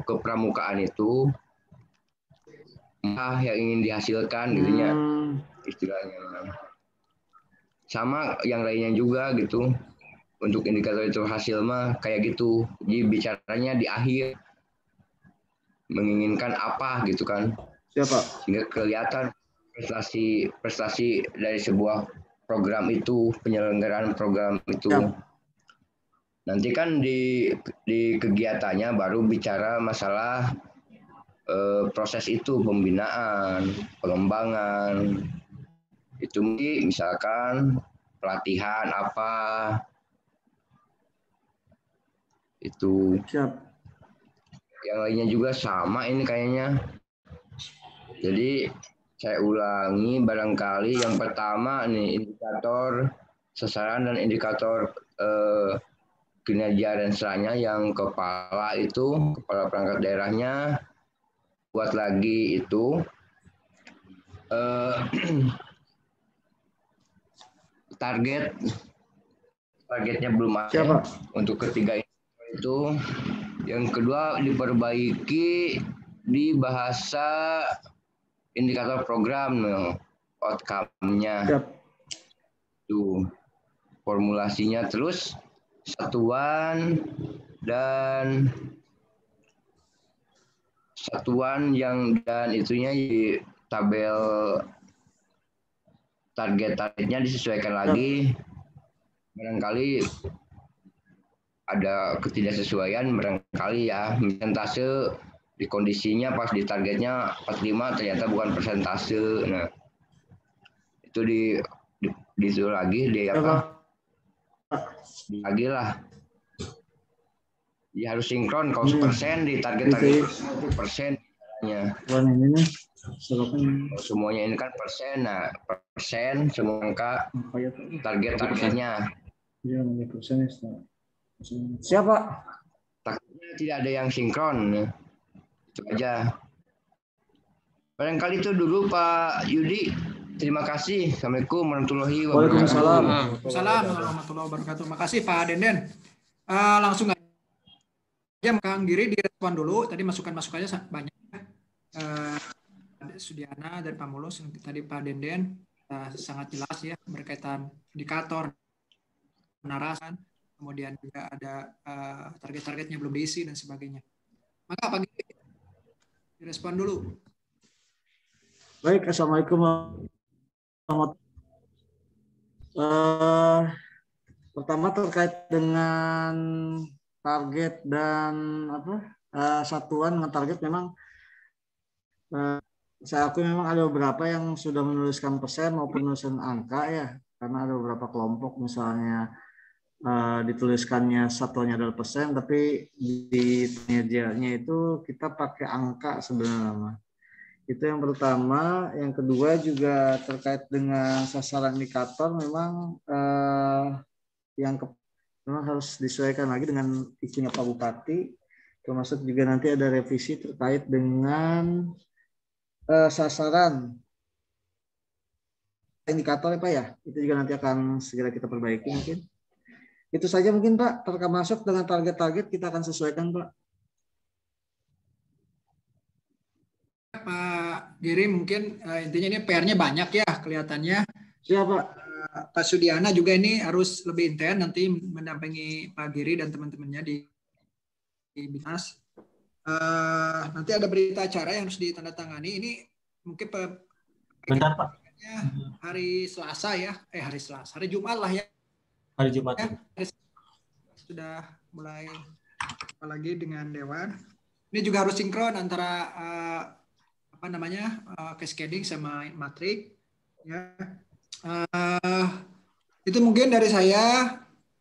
kepramukaan itu, yang ingin dihasilkan dirinya istilahnya. Sama yang lainnya juga gitu. Untuk indikator itu hasil mah kayak gitu. Jadi bicaranya di akhir menginginkan apa gitu kan. Siapa? Sehingga kelihatan prestasi dari sebuah program itu, penyelenggaraan program itu. Ya. Nanti kan di kegiatannya baru bicara masalah proses itu, pembinaan, pengembangan. Itu misalkan pelatihan apa. Itu. Siap. Yang lainnya juga sama ini kayaknya. Jadi saya ulangi barangkali yang pertama nih indikator sasaran dan indikator kinerja dan selanjutnya yang kepala perangkat daerahnya buat lagi itu targetnya belum ada. Siapa? Untuk ketiga itu yang kedua diperbaiki di bahasa indikator program outcome-nya. Tuh formulasinya terus satuan yang dan itunya di tabel targetnya disesuaikan lagi. Barangkali ada ketidaksesuaian barangkali ya, persentase di kondisinya pas di targetnya 45 ternyata bukan persentase. Nah, itu disuruh lagi lagi lah. Ya harus sinkron kalau persen di target 1%-nya. Semuanya ini kan persen, nah persen semua angka targetnya. Siapa? Takutnya tidak ada yang sinkron. Itu aja. Barangkali itu dulu Pak Yudi. Terima kasih. Assalamualaikum warahmatullahi wabarakatuh. Waalaikumsalam. Waalaikumsalam warahmatullahi wabarakatuh. Makasih Pak Denden. Langsung aja Kang Giri direspon dulu. Tadi masukannya banyak. Sudiana dari Pamulus, tadi Pak Denden sangat jelas ya berkaitan indikator, penarasan, kemudian juga ada target-targetnya belum diisi dan sebagainya. Maka Pak Giri direspon dulu. Baik, Assalamualaikum warahmatullahi wabarakatuh. Pertama terkait dengan target dan satuan dengan target memang saya akui memang ada beberapa yang sudah menuliskan persen maupun menuliskan angka ya, karena ada beberapa kelompok misalnya dituliskannya satuannya adalah persen, tapi di kinerjanya itu kita pakai angka sebenarnya. Itu yang pertama. Yang kedua juga terkait dengan sasaran indikator memang memang harus disesuaikan lagi dengan izinnya Pak Bupati, termasuk juga nanti ada revisi terkait dengan sasaran indikator ya Pak ya, itu juga nanti akan segera kita perbaiki mungkin. Itu saja mungkin Pak, termasuk dengan target-target kita akan sesuaikan Pak. Pak Giri mungkin intinya ini PR-nya banyak ya kelihatannya. Siapa Pak? Pak Sudiana juga ini harus lebih intens nanti mendampingi Pak Giri dan teman-temannya di Binas. Nanti ada berita acara yang harus ditandatangani. Ini mungkin bentar Pak. Hari Selasa ya, hari Jumat lah ya. Hari Jumat. Ya. Sudah mulai apalagi dengan Dewan. Ini juga harus sinkron antara cascading sama matrik. Ya. Itu mungkin dari saya,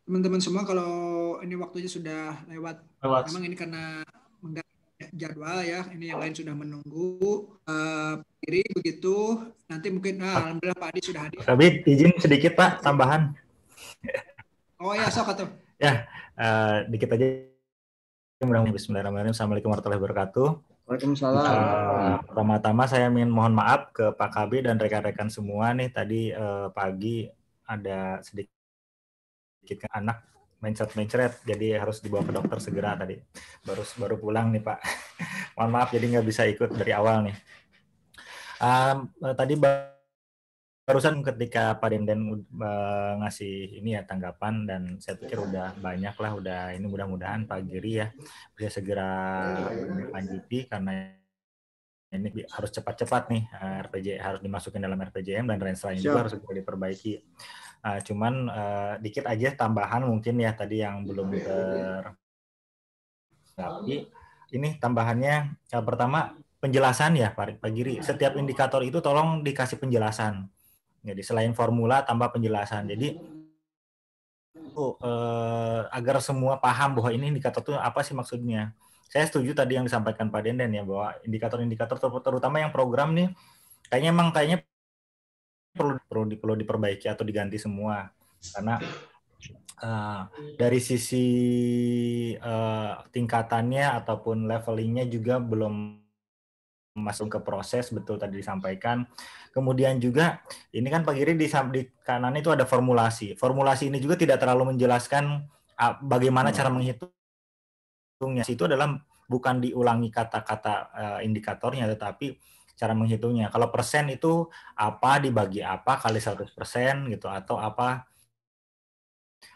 teman-teman semua. Kalau ini waktunya sudah lewat. Memang ini karena jadwal ya, ini yang lain sudah menunggu. Diri begitu, nanti mungkin alhamdulillah Pak Adi sudah hadir. Kabit izin sedikit Pak tambahan. Oh ya, sok atuh. Ya, dikit aja. Mudah-mudahan bismillahirrahmanirrahim. Assalamualaikum warahmatullahi wabarakatuh. Waalaikumsalam. Pertama-tama saya ingin mohon maaf ke Pak KB dan rekan-rekan semua nih. Tadi pagi ada sedikit anak mencret-mencret, jadi harus dibawa ke dokter segera tadi. Baru pulang nih Pak. Mohon maaf jadi nggak bisa ikut dari awal nih. Tadi barusan ketika Pak Denden ngasih ini ya tanggapan, dan saya pikir udah banyak lah, udah ini mudah-mudahan Pak Giri ya bisa segera lanjuti, karena ini harus cepat-cepat nih RPG harus dimasukin dalam RPJM, dan range lain juga harus diperbaiki. Cuman dikit aja tambahan mungkin ya tadi yang belum tapi ini tambahannya pertama penjelasan ya Pak Giri. Setiap indikator itu tolong dikasih penjelasan. Jadi selain formula tambah penjelasan. Jadi agar semua paham bahwa ini indikator itu apa sih maksudnya. Saya setuju tadi yang disampaikan Pak Denden ya, bahwa indikator-indikator terutama yang program nih kayaknya perlu diperbaiki atau diganti semua, karena dari sisi tingkatannya ataupun levelingnya juga belum masuk ke proses, betul tadi disampaikan. Kemudian juga ini kan Pak Giri di kanan itu ada formulasi. Formulasi ini juga tidak terlalu menjelaskan bagaimana cara menghitungnya. Itu adalah bukan diulangi kata-kata indikatornya, tetapi cara menghitungnya. Kalau persen itu apa dibagi apa kali 100% gitu, atau apa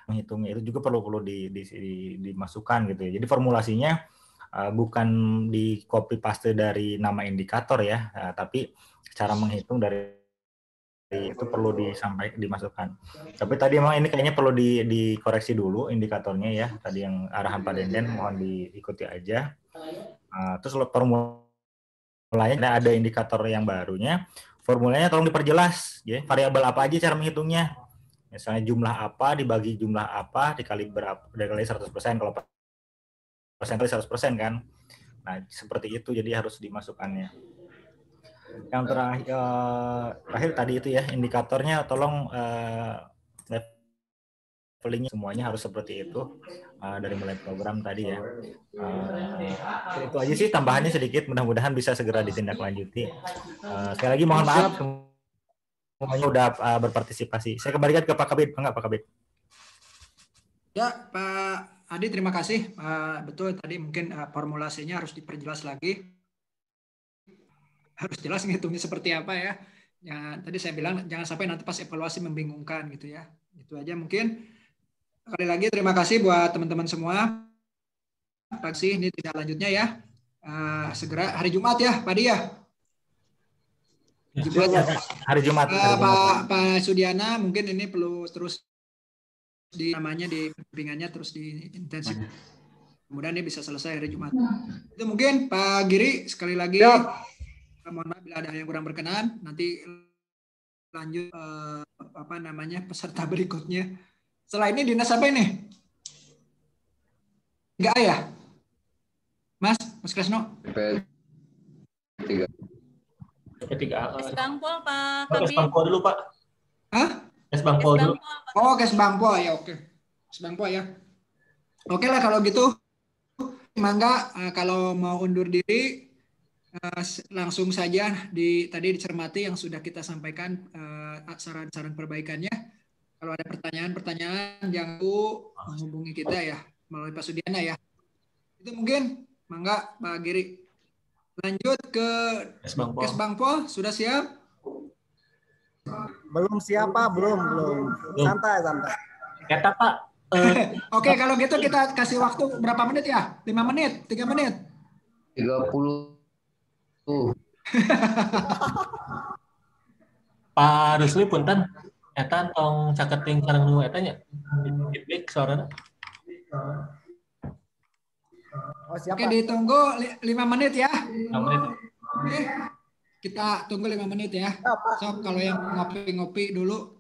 menghitungnya, itu juga perlu dimasukkan gitu ya. Jadi formulasinya bukan di copy paste dari nama indikator ya, tapi cara menghitung dari itu perlu dimasukkan. Tapi tadi emang ini kayaknya perlu dikoreksi dulu indikatornya ya. Tadi yang arahan Pak Denden mohon diikuti aja. Terus formulanya ada indikator yang barunya. Formulanya tolong diperjelas ya. Variabel apa aja cara menghitungnya. Misalnya jumlah apa dibagi jumlah apa dikali berapa, dikali 100%, kalau persen kali 100% kan. Nah, seperti itu, jadi harus dimasukkannya. Yang terakhir tadi itu ya, indikatornya tolong levelingnya semuanya harus seperti itu, dari mulai program tadi ya. Itu aja sih tambahannya sedikit, mudah-mudahan bisa segera ditindaklanjuti. Sekali lagi mohon maaf semuanya udah berpartisipasi. Saya kembalikan ke Pak Kabid. Enggak Pak Kabid? Ya Pak Adi, terima kasih. Betul tadi mungkin formulasinya harus diperjelas lagi. Harus jelas ngitungnya seperti apa ya. Ya, tadi saya bilang jangan sampai nanti pas evaluasi membingungkan gitu ya. Itu aja mungkin. Sekali lagi terima kasih buat teman-teman semua. Praksi ini tidak lanjutnya ya. Segera hari Jumat ya, Pak Di ya. Jumat ya, hari Jumat. Pak Sudiana mungkin ini perlu terus namanya di bimbingannya terus diintensif. Kemudian ini bisa selesai hari Jumat. Itu mungkin Pak Giri sekali lagi. Mohon maaf bila ada yang kurang berkenan. Nanti lanjut peserta berikutnya. Setelah ini dinas apa ini? 3A ya? Mas Kresno? P3A. Kesbangpol Pak Kabid. Kesbangpol dulu Pak. Hah? Kesbangpol dulu. Oh, Kesbangpol ya, oke. Kesbangpol ya. Oke lah kalau gitu. Mangga kalau mau undur diri langsung saja tadi dicermati yang sudah kita sampaikan saran-saran perbaikannya. Kalau ada pertanyaan jangan lupa menghubungi kita ya melalui Pak Sudiana ya. Itu mungkin mangga Pak Giri. Lanjut ke Kesbangpol, sudah siap? Belum siap Pak, belum. Santai. Kata Pak. Oke, kalau gitu kita kasih waktu berapa menit ya? 5 menit, 3 menit? 30. Pak Rusli punten, eta tong caketing sareng nu eta nya. Feedback suarana. Oke, ditunggu 5 menit ya. 5 menit. Oke. Kita tunggu 5 menit ya. So, kalau yang ngopi-ngopi dulu.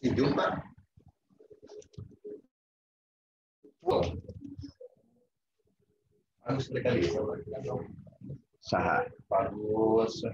Hidung, Pak. Wow. Bagus sekali. Saha. Bagus.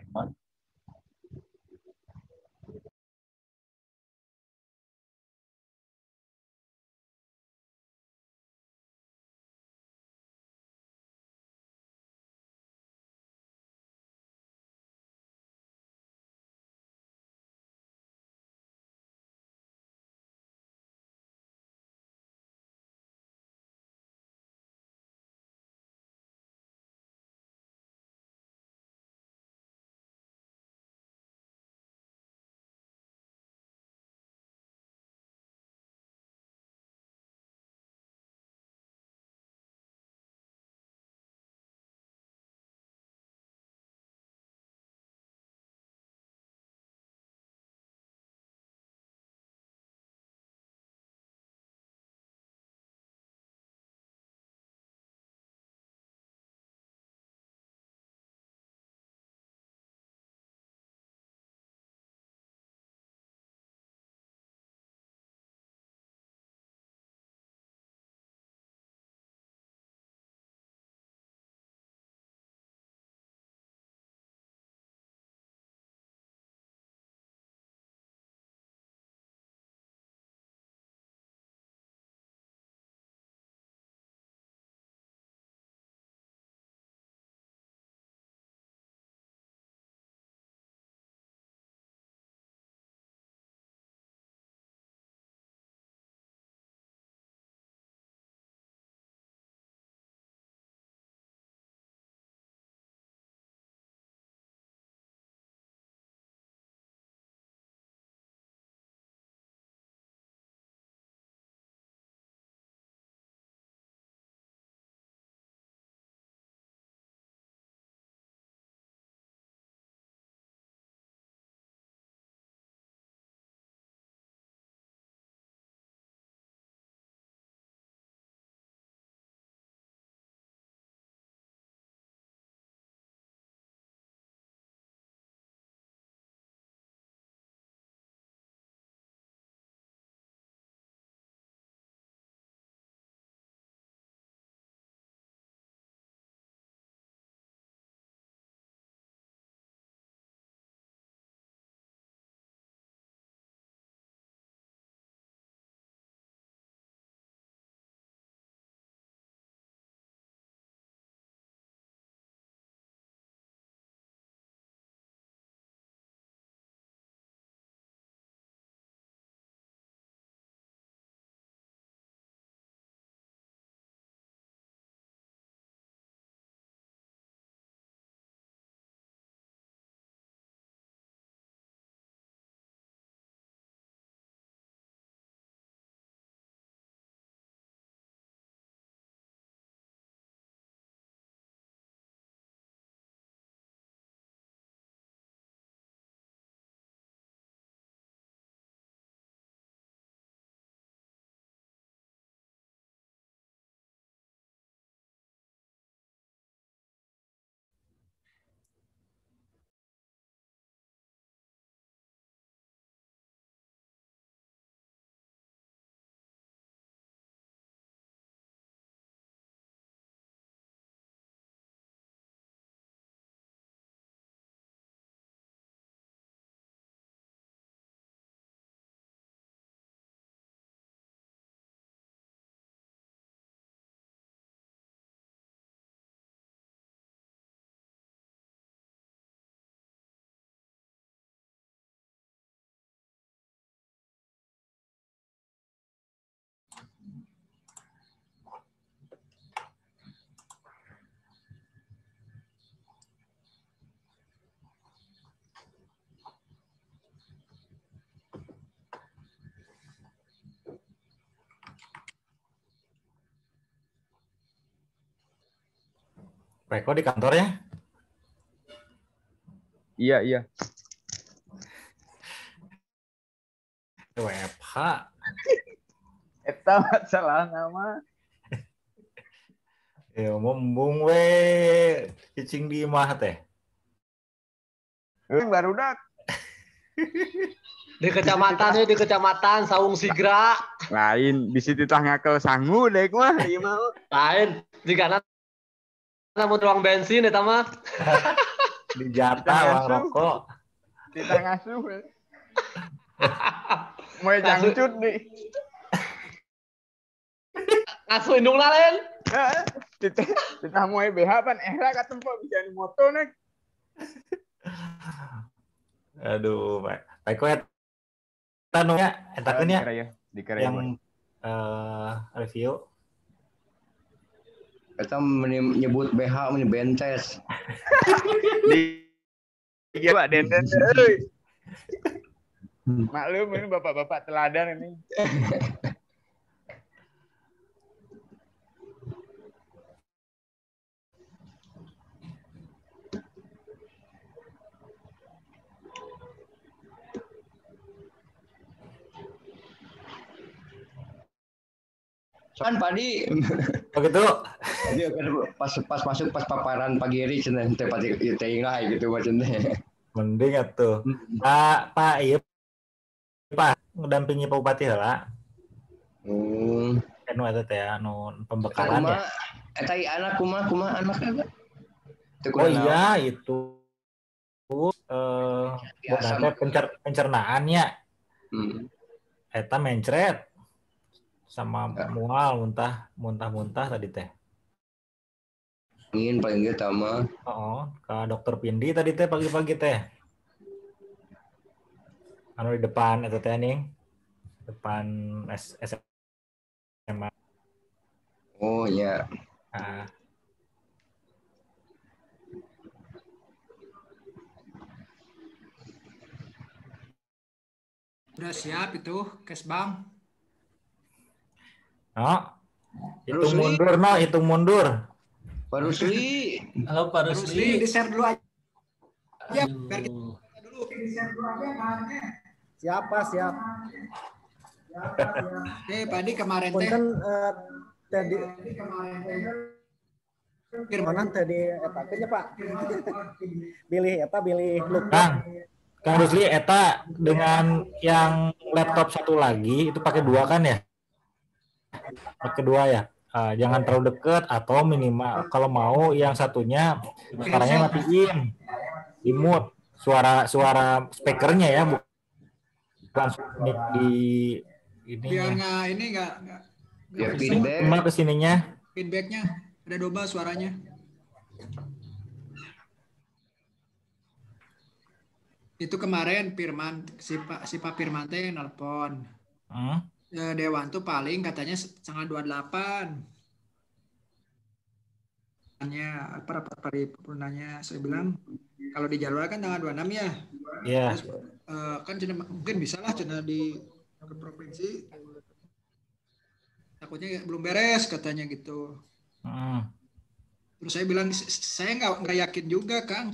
Pak Eko di kantor ya? Iya, iya. WFH. Eta masalah nama. Ya, mumpung we cicing di imah teh. Barudak. Di kecamatan Saung Sigra. Lain di situ tah ngakel sangu dek mah ieu mah. Lain jika namun ruang bensin eta mah. Di jatah uang rokok. Kita ngasuh. Moe jangcut di. Ngasuh indung lain. Kita moe BH pan era ka tempat bisa di moto nek. Aduh, Pak Eko ya, etakeun ya. Yang review. Kita menyebut BH menyebentes. Iya Pak Denden euy. Maklum ini bapak-bapak teladan ini. Kan Padi. Begitu. Dia pas masuk pas paparan pagi hari cenah teh pati teh lah gitu macam teh. Mending atuh. Pak ieu Pak ngedampingi Pak Bupati heula. Anu eta teh anu pembekalan ya. Eta anak kumaha anak eta? Oh iya itu pencernaannya. Eta mencret sama mual muntah tadi teh. Ingin paling gitu mah. Ke dokter Pindi tadi teh pagi-pagi teh. Anu di depan eta teh ning. Depan SMA. Oh iya. Udah siap itu, Kesbang. Hitung mundur. Pak Rusli. Halo Pak Rusli. Di-share dulu aja. Ya, biar kita dulu. Di-share dulu aja bahannya. Siap. Pak Adi kemarin teh. Punten tadi Firmanan tadi etakeun ya Pak. Bilih Lukman. Kang Rusli eta dengan yang laptop satu lagi itu pakai 2 kan ya? Pakai 2 ya. Jangan terlalu dekat atau minimal kalau mau yang satunya suaranya matiin, di mute suara speakernya ya, bukan mic di ini. Biar nggak ya feedback. Cuma kesininya. Feedbacknya ada double suaranya. Itu kemarin si Pak Firman teh nelpon. Dewan tuh paling katanya tanggal 28. Rapat paripurnanya saya bilang kalau dijadwalkan tanggal 26 ya. Iya. Terus, kan mungkin bisa lah di provinsi. Takutnya belum beres katanya gitu. Terus saya bilang saya nggak yakin juga Kang,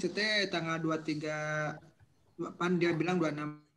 tanggal 23 pan dia bilang 26